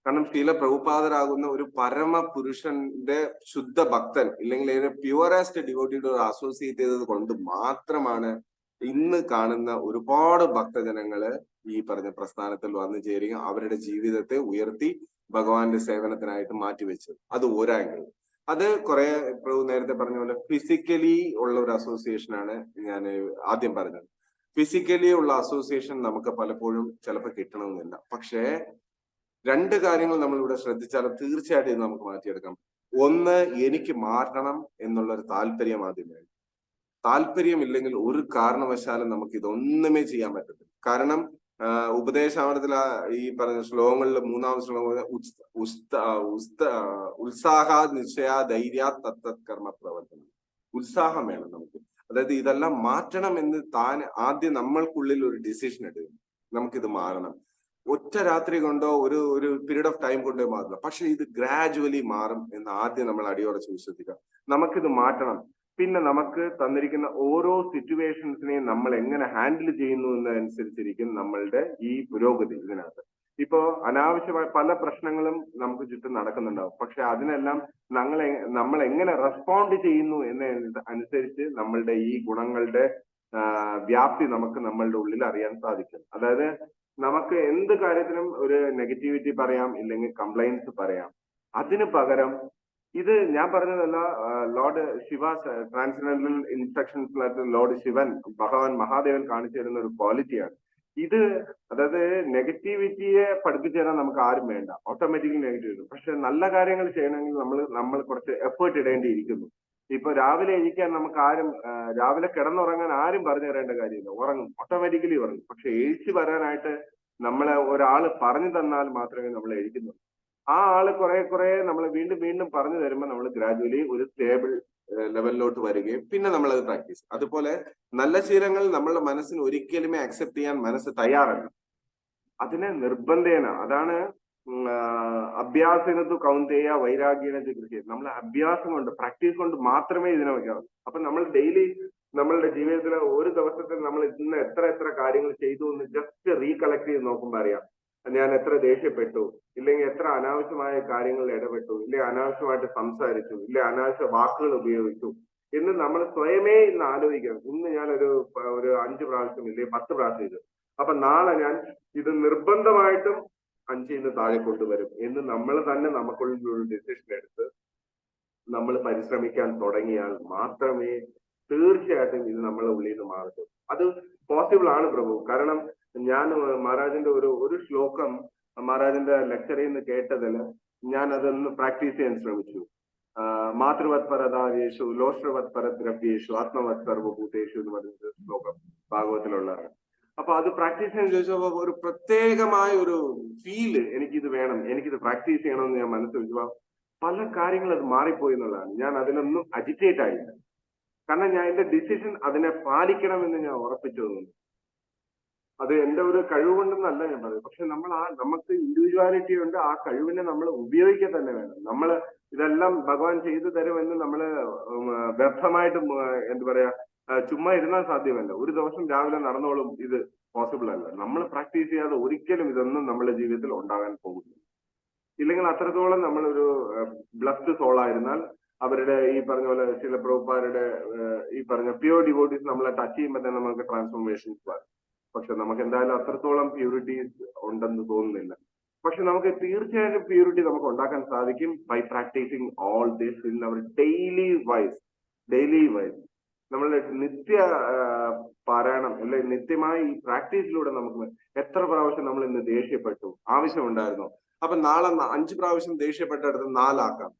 കാരണം ശീല പ്രഭുപാദരാകുന്ന ഒരു പരമ പുരുഷന്റെ ശുദ്ധ ഭക്തൻ ഇല്ലെങ്കിൽ പ്യുവറസ്റ്റ് ഡിവോട്ടിയുടെ അസോസിയേറ്റ് ചെയ്തത് കൊണ്ട് മാത്രമാണ് ഇന്ന് കാണുന്ന ഒരുപാട് ഭക്തജനങ്ങള് ഈ പറഞ്ഞ പ്രസ്ഥാനത്തിൽ വന്നു ചേരുകയും അവരുടെ ജീവിതത്തെ ഉയർത്തി ഭഗവാന്റെ സേവനത്തിനായിട്ട് മാറ്റിവെച്ചത്. അത് ഒരാംഗിൾ. അത് കുറെ പ്രഭു നേരത്തെ പറഞ്ഞ പോലെ ഫിസിക്കലി ഉള്ള ഒരു അസോസിയേഷൻ ആണ് ഞാൻ ആദ്യം പറഞ്ഞത്. ഫിസിക്കലി ഉള്ള അസോസിയേഷൻ നമുക്ക് പലപ്പോഴും ചിലപ്പോൾ കിട്ടണമെന്നില്ല. പക്ഷേ 2 കാര്യങ്ങൾ നമ്മൾ ഇവിടെ ശ്രദ്ധിച്ചാൽ തീർച്ചയായിട്ടും ഇത് നമുക്ക് മാറ്റിയെടുക്കാം. ഒന്ന്, എനിക്ക് മാറണം എന്നുള്ളൊരു താല്പര്യം ആദ്യം വേണം. താല്പര്യമില്ലെങ്കിൽ ഒരു കാരണവശാലും നമുക്ക് ഇതൊന്നുമേ ചെയ്യാൻ പറ്റത്തില്ല. കാരണം ഉപദേശാമൃതത്തിൽ ഈ പറഞ്ഞ ശ്ലോകങ്ങളിൽ 3-ാമത്തെ ശ്ലോകം ഉത്സാഹ നിശ്ചയ ധൈര്യ തത്തത് കർമ്മ പ്രവർത്തനം. ഉത്സാഹം വേണം നമുക്ക്. അതായത് ഇതെല്ലാം മാറ്റണം എന്ന് ആദ്യം നമ്മൾക്കുള്ളിൽ ഒരു ഡിസിഷൻ എടുക്കും. നമുക്കിത് മാറണം. ഒറ്റ രാത്രി കൊണ്ടോ ഒരു പീരീഡ് ഓഫ് ടൈം കൊണ്ടോ മാറില്ല. പക്ഷെ ഇത് ഗ്രാജുവലി മാറും എന്ന് ആദ്യം നമ്മൾ അടിയുറച്ച് വിശ്വസിക്കുക. നമുക്കിത് മാറ്റണം. പിന്നെ നമുക്ക് തന്നിരിക്കുന്ന ഓരോ സിറ്റുവേഷൻസിനെയും നമ്മൾ എങ്ങനെ ഹാൻഡിൽ ചെയ്യുന്നു എന്നതനുസരിച്ചിരിക്കും നമ്മളുടെ ഈ പുരോഗതി. ഇതിനകത്ത് ഇപ്പോ അനാവശ്യമായ പല പ്രശ്നങ്ങളും നമുക്ക് ചുറ്റും നടക്കുന്നുണ്ടാവും. പക്ഷെ അതിനെല്ലാം നമ്മൾ എങ്ങനെ റെസ്പോണ്ട് ചെയ്യുന്നു എന്ന അനുസരിച്ച് നമ്മളുടെ ഈ ഗുണങ്ങളുടെ വ്യാപ്തി നമുക്ക് നമ്മളുടെ ഉള്ളിൽ അറിയാൻ സാധിക്കും. അതായത് നമുക്ക് എന്ത് കാര്യത്തിനും ഒരു നെഗറ്റിവിറ്റി പറയാം, ഇല്ലെങ്കിൽ കംപ്ലൈൻസ് പറയാം. അതിന് പകരം ഇത് ഞാൻ പറഞ്ഞതല്ല, ലോർഡ് ശിവ ട്രാൻസ്ജെൻഡറൽ ഇൻസ്ട്രക്ഷൻസിനകത്ത് ലോർഡ് ശിവൻ ഭഗവാൻ മഹാദേവൻ കാണിച്ചു തരുന്ന ഒരു ക്വാളിറ്റിയാണ് ഇത്. അതായത് നെഗറ്റിവിറ്റിയെ പഠിപ്പിച്ചു തരാൻ നമുക്ക് ആരും വേണ്ട, ഓട്ടോമാറ്റിക്കലി നെഗറ്റിവിറ്റി. പക്ഷെ നല്ല കാര്യങ്ങൾ ചെയ്യണമെങ്കിൽ നമ്മൾ കുറച്ച് എഫേർട്ട് ഇടേണ്ടിയിരിക്കുന്നു. ഇപ്പൊ രാവിലെ എഴുതിക്കാൻ നമുക്ക് ആരും രാവിലെ കിടന്നുറങ്ങാൻ ആരും പറഞ്ഞു തരേണ്ട കാര്യമില്ല. ഉറങ്ങും, ഓട്ടോമാറ്റിക്കലി ഉറങ്ങും. പക്ഷെ എഴുതി വരാനായിട്ട് നമ്മളെ ഒരാള് പറഞ്ഞു തന്നാൽ മാത്രമേ നമ്മൾ എഴുതുന്നുള്ളൂ. ആ ആള് കുറെ നമ്മൾ വീണ്ടും പറഞ്ഞു തരുമ്പോൾ നമ്മൾ ഗ്രാജുവലി ഒരു സ്റ്റേബിൾ ലെവലിലോട്ട് വരികയും പിന്നെ നമ്മളത് പ്രാക്ടീസ്. അതുപോലെ നല്ല ശീലങ്ങൾ നമ്മളുടെ മനസ്സിന് ഒരിക്കലുമേ അക്സെപ്റ്റ് ചെയ്യാൻ മനസ്സ് തയ്യാറല്ല. അതിനെ നിർബന്ധേന, അതാണ് അഭ്യാസനത്തു കൗന്ദേയ വൈരാഗ്യനത്ത് കൃഷി. നമ്മൾ അഭ്യാസം കൊണ്ട് പ്രാക്ടീസ് കൊണ്ട് മാത്രമേ ഇതിനെ വയ്ക്കാവൂ. അപ്പൊ നമ്മൾ ഡെയിലി നമ്മളുടെ ജീവിതത്തിലെ ഒരു ദിവസത്തിൽ നമ്മൾ ഇന്ന് എത്ര കാര്യങ്ങൾ ചെയ്തു എന്ന് ജസ്റ്റ് റീകളക്ട് ചെയ്ത് നോക്കുമ്പോൾ അറിയാം. ഞാൻ എത്ര ദേഷ്യപ്പെട്ടു, ഇല്ലെങ്കിൽ എത്ര അനാവശ്യമായ കാര്യങ്ങളിൽ ഇടപെട്ടു, ഇല്ലെങ്കിൽ അനാവശ്യമായിട്ട് സംസാരിച്ചു, ഇല്ലെങ്കിൽ അനാവശ്യ വാക്കുകൾ ഉപയോഗിച്ചു എന്ന് നമ്മൾ സ്വയമേ ഇന്ന് ആലോചിക്കണം. ഇന്ന് ഞാൻ ഒരു 5 പ്രാവശ്യം ഇല്ലേ 10 പ്രാവശ്യം ചെയ്തു. അപ്പൊ നാളെ ഞാൻ ഇത് നിർബന്ധമായിട്ടും 5 താഴെ കൊണ്ടുവരും എന്ന് നമ്മൾ തന്നെ നമുക്കുള്ളിൽ ഒരു ഡിസിഷൻ എടുത്ത് നമ്മൾ പരിശ്രമിക്കാൻ തുടങ്ങിയാൽ മാത്രമേ തീർച്ചയായിട്ടും ഇത് നമ്മളെ ഉള്ളിൽ നിന്ന് മാറുള്ളൂ. അത് പോസിബിൾ ആണ് പ്രഭു. കാരണം ഞാൻ മഹാരാജന്റെ ഒരു ശ്ലോകം മഹാരാജന്റെ ലെക്ചറിൽ നിന്ന് കേട്ടതിന് ഞാൻ അതൊന്ന് പ്രാക്ടീസ് ചെയ്യാൻ ശ്രമിച്ചു. മാതൃവത്പരതായേഷു ലോഷ്ട്രവത്പരദ്രവ്യേഷു ആത്മവത് സർവഭൂതേഷു എന്ന് പറയുന്ന ശ്ലോകം ഭാഗവത്തിലുള്ളതാണ്. അപ്പൊ അത് പ്രാക്ടീസ് ചെയ്യാൻ ചോദിച്ചപ്പോ ഒരു പ്രത്യേകമായ ഒരു ഫീല് എനിക്കിത് വേണം, എനിക്കിത് പ്രാക്ടീസ് ചെയ്യണമെന്ന് ഞാൻ മനസ്സിൽ വെച്ചപ്പോ പല കാര്യങ്ങളും അത് മാറിപ്പോയി എന്നുള്ളതാണ്. ഞാൻ അതിലൊന്നും അജിറ്റേറ്റ് ആയില്ല. കാരണം ഞാൻ എന്റെ ഡിസിഷൻ അതിനെ പാലിക്കണമെന്ന് ഞാൻ ഉറപ്പിച്ചു തോന്നുന്നു. അത് എന്റെ ഒരു കഴിവ് കൊണ്ടെന്നല്ല ഞാൻ പറയും. പക്ഷെ നമുക്ക് ഇൻഡിവിജ്വാലിറ്റി ഉണ്ട്. ആ കഴിവിനെ നമ്മൾ ഉപയോഗിക്കുക തന്നെ വേണം. നമ്മൾ ഇതെല്ലാം ഭഗവാൻ ചെയ്തു തരുമെന്ന് നമ്മള് വ്യർത്ഥമായിട്ട് എന്താ പറയാ ചുമ്മാ ഇരുന്നാൽ സാധ്യമല്ല. ഒരു ദിവസം രാവിലെ നടന്നോളും ഇത് പോസിബിൾ അല്ല. നമ്മൾ പ്രാക്ടീസ് ചെയ്യാതെ ഒരിക്കലും ഇതൊന്നും നമ്മുടെ ജീവിതത്തിൽ ഉണ്ടാകാൻ പോകുന്നു. ഇല്ലെങ്കിൽ അത്രത്തോളം നമ്മളൊരു ബ്ലസ്ഡ് സോൾ ആയിരുന്നാൽ അവരുടെ ഈ പറഞ്ഞ പോലെ ചില പ്രഭുപ്പാരുടെ ഈ പറഞ്ഞ പ്യൂർ ഡിവോട്ടീസ് നമ്മളെ ടച്ച് ചെയ്യുമ്പോൾ തന്നെ നമുക്ക് ട്രാൻസ്ഫോർമേഷൻസ് വരും. പക്ഷെ നമുക്ക് എന്തായാലും അത്രത്തോളം പ്യൂരിറ്റീസ് ഉണ്ടെന്ന് തോന്നുന്നില്ല. പക്ഷെ നമുക്ക് തീർച്ചയായിട്ടും പ്യൂരിറ്റി നമുക്ക് ഉണ്ടാക്കാൻ സാധിക്കും by practising all this in our daily wise. നമ്മളുടെ നിത്യ പാരായണം അല്ലെ നിത്യമായി ഈ പ്രാക്ടീസിലൂടെ നമുക്ക് എത്ര പ്രാവശ്യം നമ്മൾ ഇന്ന് ദേഷ്യപ്പെട്ടു, ആവശ്യമുണ്ടായിരുന്നു. അപ്പൊ നാളെ 5 പ്രാവശ്യം ദേഷ്യപ്പെട്ടെടുത്ത് 4 ആക്കാം.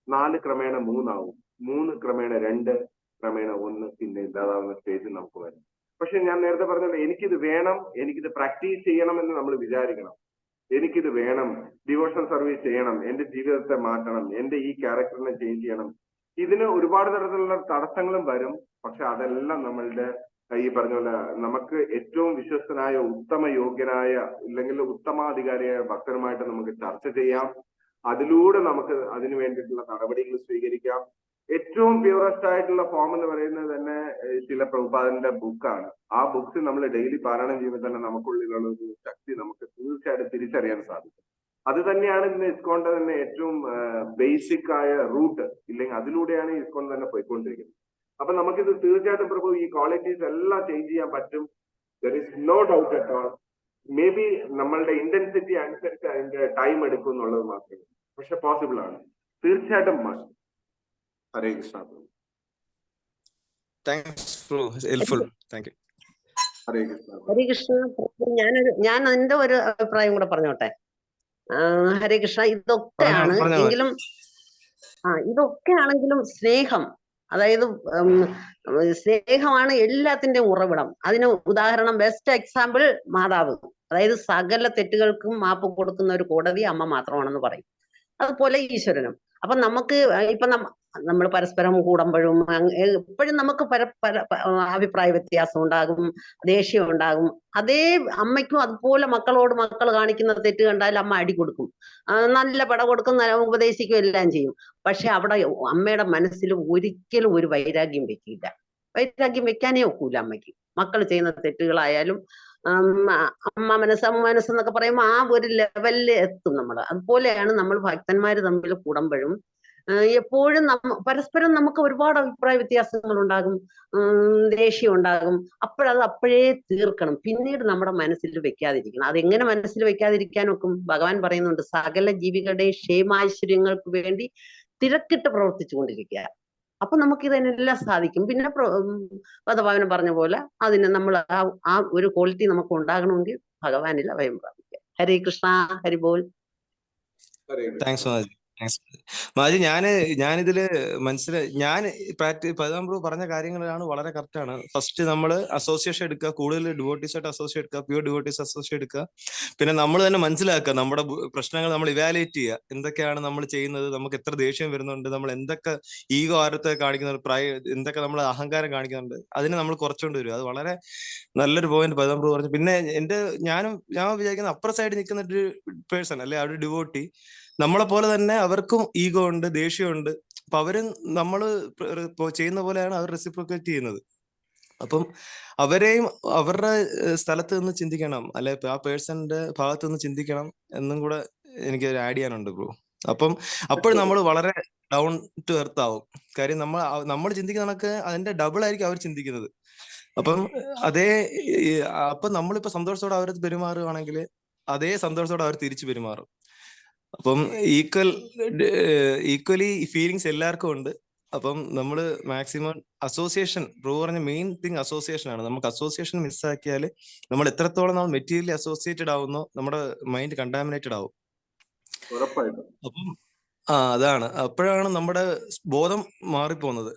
4 ക്രമേണ 3 ആവും, 3 ക്രമേണ 2, ക്രമേണ ഒന്ന് പിന്നെ ഇല്ലാതാവുന്ന സ്റ്റേജിൽ നമുക്ക് വരും. പക്ഷെ ഞാൻ നേരത്തെ പറഞ്ഞല്ലോ, എനിക്കിത് വേണം, എനിക്കിത് പ്രാക്ടീസ് ചെയ്യണമെന്ന് നമ്മൾ വിചാരിക്കണം. എനിക്കിത് വേണം, ഡിവോഷണൽ സർവീസ് ചെയ്യണം, എന്റെ ജീവിതത്തെ മാറ്റണം, എന്റെ ഈ ക്യാരക്ടറിനെ ചേഞ്ച് ചെയ്യണം. ഇതിന് ഒരുപാട് തരത്തിലുള്ള തടസ്സങ്ങളും വരും. പക്ഷെ അതെല്ലാം നമ്മളുടെ ഈ പറഞ്ഞ പോലെ നമുക്ക് ഏറ്റവും വിശ്വസ്തനായ, ഉത്തമ യോഗ്യനായ, ഇല്ലെങ്കിൽ ഉത്തമാധികാരിയായ ഭക്തരുമായിട്ട് നമുക്ക് ചർച്ച ചെയ്യാം. അതിലൂടെ നമുക്ക് അതിനു വേണ്ടിയിട്ടുള്ള നടപടികൾ സ്വീകരിക്കാം. ഏറ്റവും പ്യൂറസ്റ്റ് ആയിട്ടുള്ള ഫോം എന്ന് പറയുന്നത് തന്നെ ശില പ്രഭുപാദന്റെ ബുക്കാണ്. ആ ബുക്സ് നമ്മൾ ഡെയിലി പാരായണം ചെയ്യുമ്പോൾ തന്നെ നമുക്കുള്ളിലുള്ള ഒരു ശക്തി നമുക്ക് തീർച്ചയായിട്ടും തിരിച്ചറിയാൻ സാധിക്കും. അത് തന്നെയാണ് ഇന്ന് ഇസ്കോണിന്റെ തന്നെ ഏറ്റവും ബേസിക് ആയ റൂട്ട്. ഇല്ലെങ്കിൽ അതിലൂടെയാണ് ഇസ്കോൺ തന്നെ പോയിക്കൊണ്ടിരിക്കുന്നത്. അപ്പൊ നമുക്കിത് തീർച്ചയായിട്ടും പ്രഭു ഈ ക്വാളിറ്റീസ് എല്ലാം ചേഞ്ച് ചെയ്യാൻ പറ്റും. There is no doubt at all. Maybe നമ്മളുടെ ഇന്റൻസിറ്റി അനുസരിച്ച് അതിന്റെ ടൈം എടുക്കും എന്നുള്ളത് മാത്രമേ, പക്ഷെ പോസിബിൾ ആണ്, തീർച്ചയായിട്ടും must. Hare Krishna. Thanks bro, helpful. Thank you. Hare Krishna. Hare Krishna. ഞാൻ എന്റെ ഒരു അഭിപ്രായം കൂടെ പറഞ്ഞോട്ടെ. ഹരേ കൃഷ്ണ. ഇതൊക്കെയാണ് എങ്കിലും ഇതൊക്കെയാണെങ്കിലും സ്നേഹം, അതായത് സ്നേഹമാണ് എല്ലാത്തിന്റെയും ഉറവിടം. അതിന് ഉദാഹരണം, ബെസ്റ്റ് എക്സാമ്പിൾ മാതാവ്. അതായത് സകല തെറ്റുകൾക്കും മാപ്പ് കൊടുക്കുന്ന ഒരു കോടതി അമ്മ മാത്രമാണെന്ന് പറയും. അതുപോലെ ഈശ്വരനും. അപ്പൊ നമുക്ക് ഇപ്പൊ നമ്മൾ പരസ്പരം കൂടുമ്പോഴും എപ്പോഴും നമുക്ക് അഭിപ്രായ വ്യത്യാസം ഉണ്ടാകും, ദേഷ്യം ഉണ്ടാകും. അതേ അമ്മയ്ക്കും അതുപോലെ മക്കളോട് മക്കൾ കാണിക്കുന്ന തെറ്റ് കണ്ടാൽ അമ്മ അടി കൊടുക്കും, നല്ല പട കൊടുക്കും, ഉപദേശിക്കും, എല്ലാം ചെയ്യും. പക്ഷെ അവിടെ അമ്മയുടെ മനസ്സിൽ ഒരിക്കലും ഒരു വൈരാഗ്യം വെക്കില്ല. വൈരാഗ്യം വെക്കാനേ ഒക്കൂല അമ്മയ്ക്ക്. മക്കൾ ചെയ്യുന്ന തെറ്റുകളായാലും അമ്മ മനസ്സെന്നൊക്കെ പറയുമ്പോൾ ആ ഒരു ലെവലിൽ എത്തും നമ്മൾ. അതുപോലെയാണ് നമ്മൾ ഭക്തന്മാര് തമ്മിൽ കൂടുമ്പോഴും എപ്പോഴും പരസ്പരം നമുക്ക് ഒരുപാട് അഭിപ്രായ വ്യത്യാസങ്ങൾ ഉണ്ടാകും, ദേഷ്യം ഉണ്ടാകും. അപ്പോഴത് അപ്പോഴേ തീർക്കണം, പിന്നീട് നമ്മുടെ മനസ്സിൽ വെക്കാതിരിക്കണം. അതെങ്ങനെ മനസ്സിൽ വെക്കാതിരിക്കാൻ ഒക്കും? ഭഗവാൻ പറയുന്നുണ്ട്, സകല ജീവികളുടെ ക്ഷേമാശ്വര്യങ്ങൾക്ക് വേണ്ടി തിരക്കിട്ട് പ്രവർത്തിച്ചു കൊണ്ടിരിക്കുക. അപ്പൊ നമുക്ക് ഇതിനെല്ലാം സാധിക്കും. പിന്നെ പദഭാവനം പറഞ്ഞ പോലെ അതിന് നമ്മൾ ആ ഒരു ക്വാളിറ്റി നമുക്ക് ഉണ്ടാകണമെങ്കിൽ ഭഗവാനിൽ അഭയം പ്രാപിക്കുക. ഹരേ കൃഷ്ണ, ഹരിബോൾ. താങ്ക്സ് മാജി. മാജി, ഞാനിതില് ഞാൻ പദാംബ്രൂ പറഞ്ഞ കാര്യങ്ങളാണ് വളരെ കറക്റ്റ് ആണ്. ഫസ്റ്റ് നമ്മൾ അസോസിയേഷൻ എടുക്കുക, കൂടുതൽ ഡിവോട്ടീസ് ആയിട്ട് അസോസിയേറ്റ് എടുക്കുക, പ്യൂർ ഡിവോട്ടീസ് അസോസിയേറ്റ് എടുക്കുക. പിന്നെ നമ്മൾ തന്നെ മനസ്സിലാക്കുക, നമ്മുടെ പ്രശ്നങ്ങൾ നമ്മൾ ഇവാലുവേറ്റ് ചെയ്യുക. എന്തൊക്കെയാണ് നമ്മൾ ചെയ്യുന്നത്, നമുക്ക് എത്ര ദേഷ്യം വരുന്നുണ്ട്, നമ്മൾ എന്തൊക്കെ ഈഗോ ആരത്തെ കാണിക്കുന്നുണ്ട്, എന്തൊക്കെ നമ്മൾ അഹങ്കാരം കാണിക്കുന്നുണ്ട്, അതിനെ നമ്മൾ കുറച്ചുകൊണ്ട് വരിക. അത് വളരെ നല്ലൊരു പോയിന്റ് പദാംബ്രൂ പറഞ്ഞു. പിന്നെ ഞാൻ വിചാരിക്കുന്ന അപ്പുറ സൈഡിൽ നിൽക്കുന്ന ഒരു പേഴ്സൺ അല്ലെ, ആ ഒരു ഡിവോട്ടി, നമ്മളെ പോലെ തന്നെ അവർക്കും ഈഗോ ഉണ്ട്, ദേഷ്യമുണ്ട്. അപ്പൊ അവരും നമ്മൾ ചെയ്യുന്ന പോലെയാണ് അവർ റെസിപ്രോക്കേറ്റ് ചെയ്യുന്നത്. അപ്പം അവരെയും അവരുടെ സ്ഥലത്ത് നിന്ന് ചിന്തിക്കണം, അല്ലെ ആ പേഴ്സന്റെ ഭാഗത്ത് നിന്ന് ചിന്തിക്കണം എന്നും കൂടെ എനിക്ക് ആഡ് ചെയ്യാനുണ്ട് ബ്രോ. അപ്പം അപ്പോഴും നമ്മൾ വളരെ ഡൗൺ ടു എർത്ത് ആവും. കാര്യം നമ്മൾ ചിന്തിക്കുന്ന കണക്ക് അതിന്റെ ഡബിൾ ആയിരിക്കും അവർ ചിന്തിക്കുന്നത്. അപ്പം അപ്പൊ നമ്മളിപ്പോ സന്തോഷത്തോടെ അവരത് പെരുമാറുകയാണെങ്കിൽ അതേ സന്തോഷത്തോടെ അവർ തിരിച്ചു പെരുമാറും. അപ്പം ഈക്വലി ഫീലിങ്സ് എല്ലാവർക്കും ഉണ്ട്. അപ്പം നമ്മൾ മാക്സിമം അസോസിയേഷൻ, ബ്രോ പറഞ്ഞ മെയിൻ തിങ് അസോസിയേഷൻ ആണ്. നമുക്ക് അസോസിയേഷൻ മിസ്സാക്കിയാൽ നമ്മൾ എത്രത്തോളം നമ്മൾ മെറ്റീരിയലി അസോസിയേറ്റഡ് ആവുന്നോ നമ്മുടെ മൈൻഡ് കണ്ടാമിനേറ്റഡ് ആവും. അപ്പം അതാണ്, അപ്പോഴാണ് നമ്മുടെ ബോധം മാറിപ്പോകുന്നത്.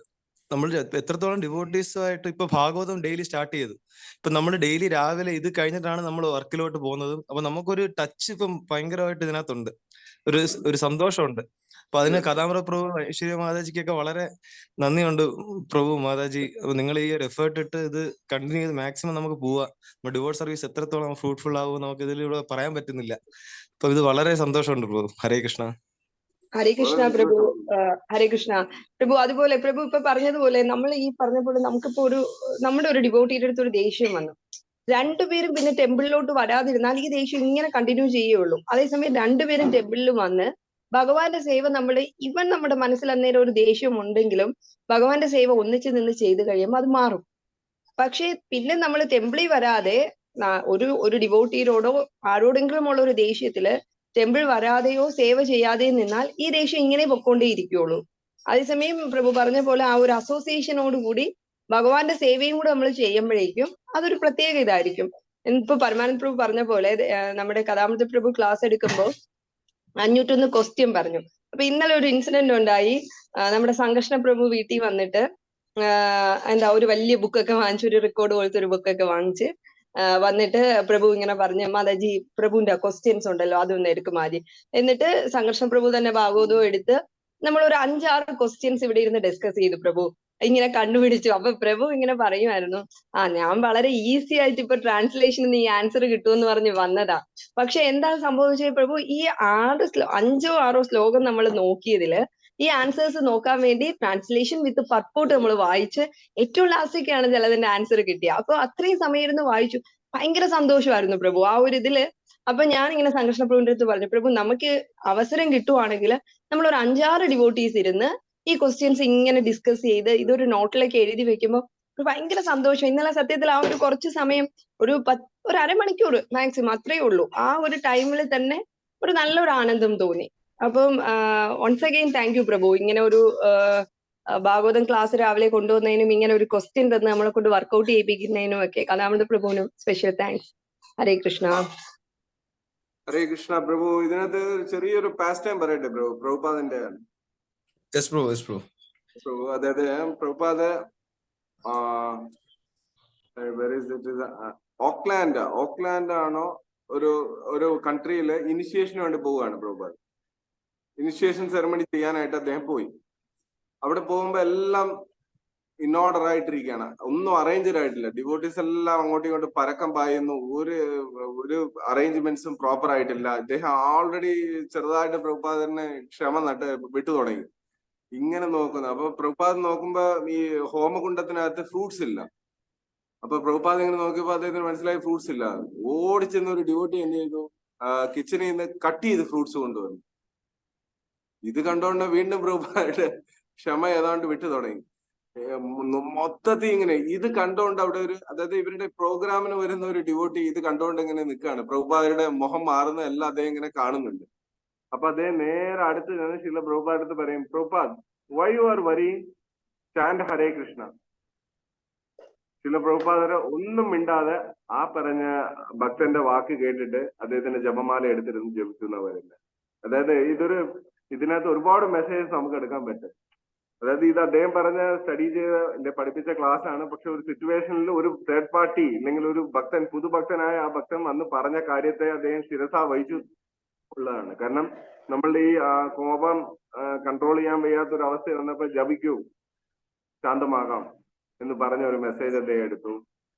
നമ്മൾ എത്രത്തോളം ഡിവോട്ടീസുമായിട്ട് ഇപ്പൊ ഭാഗവതം ഡെയിലി സ്റ്റാർട്ട് ചെയ്തു, ഇപ്പൊ നമ്മൾ ഡെയിലി രാവിലെ ഇത് കഴിഞ്ഞിട്ടാണ് നമ്മൾ വർക്കിലോട്ട് പോകുന്നതും. അപ്പൊ നമുക്കൊരു ടച്ച് ഇപ്പം ഭയങ്കരമായിട്ട് ഇതിനകത്തുണ്ട്, ഒരു സന്തോഷമുണ്ട്. അപ്പൊ അതിന് കഥാമ്ര പ്രഭു, ഐശ്വര്യ മാതാജിക്കൊക്കെ വളരെ നന്ദിയുണ്ട് പ്രഭു, മാതാജി. അപ്പൊ നിങ്ങൾ ഈ ഒരു എഫേർട്ട് ഇട്ട് ഇത് കണ്ടിന്യൂ ചെയ്ത് മാക്സിമം നമുക്ക് പോവാം. ഡിവോഴ്സ് സർവീസ് എത്രത്തോളം ഫ്രൂട്ട്ഫുൾ ആവും നമുക്ക് ഇതിലൂടെ പറയാൻ പറ്റുന്നില്ല. അപ്പൊ ഇത് വളരെ സന്തോഷമുണ്ട് പ്രഭു. ഹരേ കൃഷ്ണ. ഹരേ കൃഷ്ണ പ്രഭു. ഹരേ കൃഷ്ണ പ്രഭു. അതുപോലെ പ്രഭു ഇപ്പൊ പറഞ്ഞതുപോലെ നമ്മൾ ഈ പറഞ്ഞപ്പോൾ നമുക്കിപ്പോ നമ്മുടെ ഒരു ഡിവോട്ടിയുടെ അടുത്ത് ഒരു ദേഷ്യം വന്നു, രണ്ടുപേരും പിന്നെ ടെമ്പിളിലോട്ട് വരാതിരുന്നാൽ ഈ ദേഷ്യം ഇങ്ങനെ കണ്ടിന്യൂ ചെയ്യുള്ളൂ. അതേസമയം രണ്ടുപേരും ടെമ്പിളിൽ വന്ന് ഭഗവാന്റെ സേവ നമ്മുടെ മനസ്സിൽ അന്നേരം ഒരു ദേഷ്യം ഉണ്ടെങ്കിലും ഭഗവാന്റെ സേവ ഒന്നിച്ച് നിന്ന് ചെയ്ത് കഴിയുമ്പോൾ അത് മാറും. പക്ഷെ പിന്നെ നമ്മൾ ടെമ്പിളിൽ വരാതെ ഒരു ഡിവോട്ടിയോടോ ആരോടെങ്കിലും ഉള്ള ഒരു ദേഷ്യത്തില് ടെമ്പിൾ വരാതെയോ സേവ ചെയ്യാതെയോ നിന്നാൽ ഈ ദേഷ്യം ഇങ്ങനെ പൊക്കോണ്ടേയിരിക്കുള്ളൂ. അതേസമയം പ്രഭു പറഞ്ഞ പോലെ ആ ഒരു അസോസിയേഷനോട് കൂടി ഭഗവാന്റെ സേവയും കൂടെ നമ്മൾ ചെയ്യുമ്പോഴേക്കും അതൊരു പ്രത്യേക ഇതായിരിക്കും. ഇപ്പൊ പരമാനന്ദ പ്രഭു പറഞ്ഞ പോലെ നമ്മുടെ കഥാമൃത പ്രഭു ക്ലാസ് എടുക്കുമ്പോൾ 501 ക്വസ്റ്റ്യൻ പറഞ്ഞു. അപ്പൊ ഇന്നലെ ഒരു ഇൻസിഡന്റ് ഉണ്ടായി. നമ്മുടെ സംഘർഷണ പ്രഭു വീട്ടിൽ വന്നിട്ട് എന്താ ഒരു വലിയ ബുക്കൊക്കെ വാങ്ങിച്ച്, ഒരു റെക്കോർഡ് പോലത്തെ ഒരു ബുക്കൊക്കെ വാങ്ങിച്ച് വന്നിട്ട് പ്രഭു ഇങ്ങനെ പറഞ്ഞു, മാതാജി പ്രഭുവിന്റെ ക്വസ്റ്റ്യൻസ് ഉണ്ടല്ലോ അതൊന്ന് എടുക്കും ആദ്യം. എന്നിട്ട് സംഘർഷം പ്രഭു തന്നെ ഭാഗവതവും എടുത്ത് നമ്മൾ ഒരു 5-6 ക്വസ്റ്റ്യൻസ് ഇവിടെ ഇരുന്ന് ഡിസ്കസ് ചെയ്തു. പ്രഭു ഇങ്ങനെ കണ്ടുപിടിച്ചു. അപ്പൊ പ്രഭു ഇങ്ങനെ പറയുമായിരുന്നു, ഞാൻ വളരെ ഈസി ആയിട്ട് ഇപ്പൊ ട്രാൻസ്ലേഷൻ ഈ ആൻസർ കിട്ടുമെന്ന് പറഞ്ഞ് വന്നതാ. പക്ഷെ എന്താ സംഭവിച്ചത് പ്രഭു, ഈ 5-6 ശ്ലോകം നമ്മൾ നോക്കിയതില് ഈ ആൻസേഴ്സ് നോക്കാൻ വേണ്ടി ട്രാൻസ്ലേഷൻ വിത്ത് പർപ്പോട്ട് നമ്മൾ വായിച്ച് ഏറ്റവും ലാസ്റ്റൊക്കെയാണ് ചിലതിന്റെ ആൻസർ കിട്ടിയത്. അപ്പൊ അത്രയും സമയം ഇരുന്ന് വായിച്ചു. ഭയങ്കര സന്തോഷമായിരുന്നു പ്രഭു ആ ഒരു ഇതില്. അപ്പൊ ഞാൻ ഇങ്ങനെ സംഘർഷ പ്രഭുവിന്റെ അടുത്ത് പറഞ്ഞു, പ്രഭു നമുക്ക് അവസരം കിട്ടുവാണെങ്കിൽ നമ്മൾ ഒരു 5-6 ഡിവോട്ടീസ് ഇരുന്ന് ഈ ക്വസ്റ്റ്യൻസ് ഇങ്ങനെ ഡിസ്കസ് ചെയ്ത് ഇതൊരു നോട്ടിലേക്ക് എഴുതി വെക്കുമ്പോൾ ഭയങ്കര സന്തോഷം. ഇന്നലെ സത്യത്തിൽ ആ ഒരു കുറച്ച് സമയം ഒരു അരമണിക്കൂർ മാക്സിമം അത്രേ ഉള്ളൂ. ആ ഒരു ടൈമിൽ തന്നെ ഒരു നല്ലൊരു ആനന്ദം തോന്നി. അപ്പം വൺസ് അഗെയിൻ താങ്ക് യു പ്രഭു, ഇങ്ങനെ ഒരു ഭാഗവതം ക്ലാസ് രാവിലെ കൊണ്ടുവന്നതിനും ഇങ്ങനെ ഒരു ക്വസ്റ്റ്യൻ തന്ന് നമ്മളെ കൊണ്ട് വർക്ക്ഔട്ട് ചെയ്യിപ്പിക്കുന്നതിനും ഒക്കെ കഥാമൃത പ്രഭുവിനും സ്പെഷ്യൽ താങ്ക്സ്. ഹരേ കൃഷ്ണ. ഹരേ കൃഷ്ണ പ്രഭു. ഇതിനകത്ത് ചെറിയൊരു പാസ്റ്റ് ടൈം പറയട്ടെ പ്രഭു, പ്രഭുപാദിന്റെ. പ്രഭു അതായത് പ്രഭുപാദ് ഓക്ലാൻഡ് ആണോ ഒരു കൺട്രിയില് ഇനിഷ്യേഷന് വേണ്ടി പോവുകയാണ് പ്രഭുപാദ്. ഇനിഷ്യേഷൻ സെറമണി ചെയ്യാനായിട്ട് അദ്ദേഹം പോയി. അവിടെ പോകുമ്പോ എല്ലാം ഇൻ ഓർഡർ ആയിട്ടിരിക്കുകയാണ്, ഒന്നും അറേഞ്ച്ഡ് ആയിട്ടില്ല. ഡിവോട്ടീസ് എല്ലാം അങ്ങോട്ടും ഇങ്ങോട്ടും പരക്കം പായുന്നു, ഒരു അറേഞ്ച്മെന്റ്സും പ്രോപ്പർ ആയിട്ടില്ല. അദ്ദേഹം ഓൾറെഡി ചെറുതായിട്ട് പ്രഭുപാദിനെ ക്ഷമ വിട്ടു തുടങ്ങി. ഇങ്ങനെ നോക്കുന്നു. അപ്പൊ പ്രഭുപാദ് നോക്കുമ്പോ ഈ ഹോമകുണ്ടത്തിനകത്ത് ഫ്രൂട്ട്സ് ഇല്ല. അപ്പൊ പ്രഭുപാദ് ഇങ്ങനെ നോക്കിയപ്പോ അദ്ദേഹത്തിന് മനസ്സിലായി ഫ്രൂട്ട്സ് ഇല്ല. ഓടിച്ചെന്ന ഒരു ഡ്യൂട്ടി എന്ത് ചെയ്തു, കിച്ചണിൽ നിന്ന് കട്ട് ചെയ്ത് ഫ്രൂട്ട്സ് കൊണ്ടുവന്നു. ഇത് കണ്ടോണ്ട് വീണ്ടും പ്രഭുപാദയുടെ ക്ഷമ ഏതാണ്ട് വിട്ടു തുടങ്ങി. മൊത്തത്തിൽ ഇങ്ങനെ ഇത് കണ്ടോണ്ട് അവിടെ അതായത് ഇവരുടെ പ്രോഗ്രാമിന് വരുന്ന ഒരു ഡിവോട്ടി ഇത് കണ്ടോണ്ട് ഇങ്ങനെ നിൽക്കുകയാണ്. പ്രഭുപാദയുടെ മുഖം മാറുന്ന എല്ലാം അദ്ദേഹം ഇങ്ങനെ കാണുന്നുണ്ട്. അപ്പൊ അദ്ദേഹം നേരെ അടുത്ത് നിന്ന് ശില പ്രഭുപാദ് അടുത്ത് പറയും, Prabhupad why you are worry, chant Hare Krishna. Srila പ്രഭുപാദര് ഒന്നും മിണ്ടാതെ ആ പറഞ്ഞ ഭക്തന്റെ വാക്ക് കേട്ടിട്ട് അദ്ദേഹത്തിന്റെ ജപമാല എടുത്തിരുന്ന് ജപിക്കുന്ന വരുന്നത്. അതായത് ഇതിനകത്ത് ഒരുപാട് മെസ്സേജസ് നമുക്ക് എടുക്കാൻ പറ്റും. അതായത് ഇത് അദ്ദേഹം പറഞ്ഞ സ്റ്റഡി ചെയ്ത് പഠിപ്പിച്ച ക്ലാസ് ആണ്. പക്ഷെ ഒരു സിറ്റുവേഷനിൽ ഒരു തേർഡ് പാർട്ടി അല്ലെങ്കിൽ ഒരു ഭക്തൻ, പുതുഭക്തനായ ആ ഭക്തൻ വന്ന് പറഞ്ഞ കാര്യത്തെ അദ്ദേഹം ശിരസ വഹിച്ചു ഉള്ളതാണ്. കാരണം നമ്മളുടെ ഈ കോപം കൺട്രോൾ ചെയ്യാൻ വയ്യാത്ത ഒരു അവസ്ഥ വന്നപ്പോൾ ജപിക്കൂ, ശാന്തമാകാം എന്ന് പറഞ്ഞ ഒരു മെസ്സേജ് അദ്ദേഹം എടുത്തു.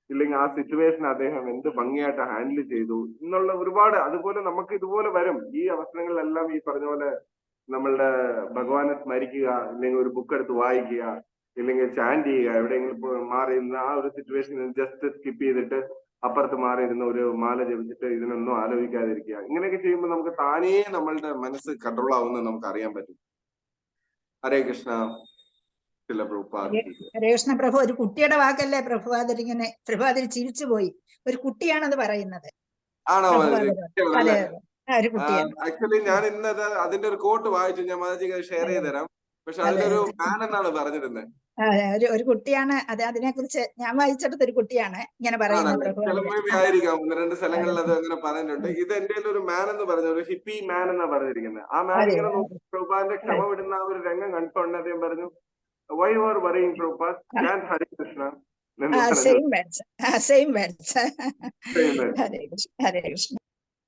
ഇല്ലെങ്കിൽ ആ സിറ്റുവേഷൻ അദ്ദേഹം എന്ത് ഭംഗിയായിട്ട് ഹാൻഡിൽ ചെയ്തു എന്നുള്ള ഒരുപാട്. അതുപോലെ നമുക്ക് ഇതുപോലെ വരും ഈ അവസരങ്ങളിലെല്ലാം. ഈ പറഞ്ഞ പോലെ നമ്മളുടെ ഭഗവാനെ സ്മരിക്കുക, ഇല്ലെങ്കിൽ ഒരു ബുക്ക് എടുത്ത് വായിക്കുക, ഇല്ലെങ്കിൽ ചാൻഡ് ചെയ്യുക, എവിടെയെങ്കിലും മാറി ഇരുന്ന് ആ ഒരു സിറ്റുവേഷൻ ജസ്റ്റ് സ്കിപ്പ് ചെയ്തിട്ട് അപ്പുറത്ത് മാറിയിരുന്ന ഒരു മാല ജപിച്ചിട്ട് ഇതിനൊന്നും ആലോചിക്കാതിരിക്കുക. ഇങ്ങനെയൊക്കെ ചെയ്യുമ്പോൾ നമുക്ക് താനേ നമ്മളുടെ മനസ്സ് കൺട്രോൾ ആവുന്നത് നമുക്ക് അറിയാൻ പറ്റും. ഹരേ കൃഷ്ണ. ഹരേ കൃഷ്ണ പ്രഭു. ഒരു കുട്ടിയുടെ വാക്കല്ലേ പ്രഭുപാദരിങ്ങനെ, പ്രഭുപാദരി ചിരിച്ചു പോയി. ഒരു കുട്ടിയാണത് പറയുന്നത്. ആണോ? ഒരു കുട്ടിയാണ്. ആക്ച്വലി ഞാൻ ഇന്നത് അതിന്റെ ഒരു കോട്ട് വായിച്ചു, ഞാൻ മാതാജിക്ക് ഷെയർ ചെയ്ത് തരാം. പക്ഷെ അതിലൊരു മാൻ എന്നാണ് പറഞ്ഞിരുന്നത്. ഒരു കുട്ടിയാണ് അത്. അതിനെ കുറിച്ച് ഞാൻ വായിച്ചെടുത്ത ഒരു കുട്ടിയാണ് ഇങ്ങനെ പറയുന്നത്. ആയിരിക്കാം, 1-2 സ്ഥലങ്ങളിൽ അത് അങ്ങനെ പറഞ്ഞിട്ടുണ്ട്. ഇത് എന്റെ ഒരു മാൻ എന്ന് പറഞ്ഞ ഒരു ഹിപ്പി മാൻ എന്നാ പറഞ്ഞിരിക്കുന്നത്. ആ മാൻ ഇങ്ങനെ നോക്കി പ്രഭുപാദിന്റെ ക്ഷമ വിടുന്ന ആ ഒരു രംഗം കണ്ടോണ്ട് അദ്ദേഹം പറഞ്ഞു, why you are worrying Prabhupad, chant Hare Krishna.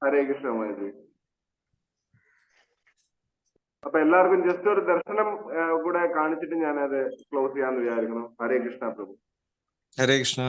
Hare Krishna Mataji. അപ്പൊ എല്ലാവർക്കും ജസ്റ്റ് ഒരു ദർശനം കൂടെ കാണിച്ചിട്ട് ഞാൻ അത് ക്ലോസ് ചെയ്യാന്ന് വിചാരിക്കണം. ഹരേ കൃഷ്ണ പ്രഭു. ഹരേ കൃഷ്ണ.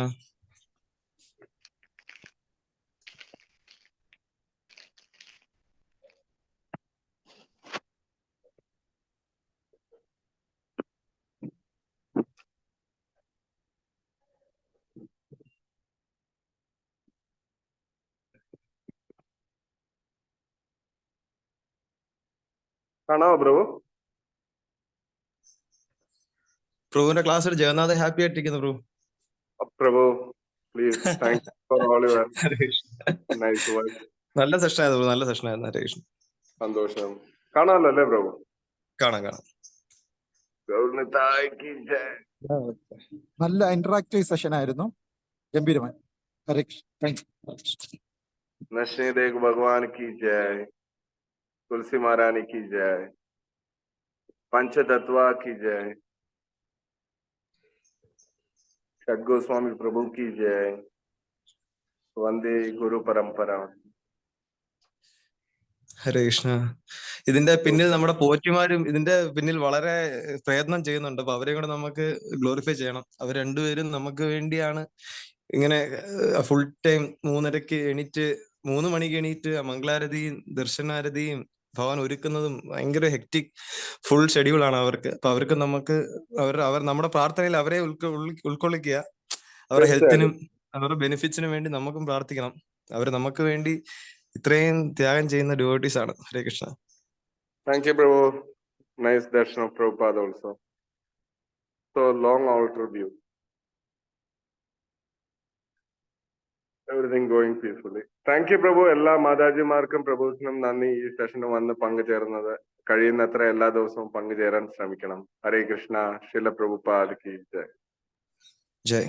കാണാമോ പ്രഭു? പ്രഭുവിന്റെ ക്ലാസ്സിൽ ജഗന്നാഥ് ഹാപ്പി ആയിട്ടിരിക്കുന്നു Prabhu. Prabhu please, thanks for all your nice work. നല്ല സെഷൻ ആയിരുന്നു പ്രഭു, നല്ല സെഷൻ ആയിരുന്നു. ഹരേ കൃഷ്ണ. സന്തോഷം. കാണാമല്ലോ അല്ലേ പ്രഭു? കാണാം. നല്ല ഇന്ററാക്റ്റീവ് സെഷൻ ആയിരുന്നു, ഗംഭീരമായി. ഹരേ കൃഷ്ണ. നശ്നി ദേവ് ഭഗവാൻ की जय, तुलसी महारानी की जय, पंचतत्वा की जय. षडगोस्वामी प्रभु की जय। वंदे गुरु परंपरा। ഹരേ കൃഷ്ണ. ഇതിന്റെ പിന്നിൽ നമ്മുടെ പോറ്റിമാരും ഇതിന്റെ പിന്നിൽ വളരെ പ്രയത്നം ചെയ്യുന്നുണ്ട്. അപ്പൊ അവരെ കൂടെ നമുക്ക് ഗ്ലോറിഫൈ ചെയ്യണം. അവർ രണ്ടുപേരും നമുക്ക് വേണ്ടിയാണ് ഇങ്ങനെ ഫുൾ ടൈം 3:30 എണീറ്റ് 3 മണിക്ക് എണീറ്റ് മംഗളാരതിയും ദർശനാരതിയും ഭഗവാൻ ഒരുക്കുന്നതും ഭയങ്കര ഹെക്റ്റിക് ഫുൾ ഷെഡ്യൂൾ ആണ് അവർക്ക്. അപ്പൊ അവർക്ക് നമുക്ക് അവർ നമ്മുടെ പ്രാർത്ഥനയിൽ അവരെ ഉൾക്കൊള്ളിക്കുക. അവരുടെ ഹെൽത്തിനും അവരുടെ ബെനിഫിറ്റ്സിനും വേണ്ടി നമുക്കും പ്രാർത്ഥിക്കണം. അവർ നമുക്ക് വേണ്ടി ഇത്രയും ത്യാഗം ചെയ്യുന്ന ഡിവോട്ടീസ് ആണ്. ഹരേ Krishna. Thank you, Prabhu. Nice darshan of Prabhupada also. So long outer view. Everything going peacefully. Thank you, Prabhu. എല്ലാ മാതാജിമാർക്കും പ്രഭുവിനും നന്ദി. ഈ സെഷന് വന്ന് പങ്കുചേർന്നത്. കഴിയുന്നത്ര എല്ലാ ദിവസവും പങ്കുചേരാൻ ശ്രമിക്കണം. ഹരേ കൃഷ്ണ. ശില പ്രഭുപാദ് കി ജയ്. ജയ്.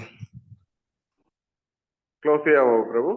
ക്ലോസ് ചെയ്യാമോ പ്രഭു?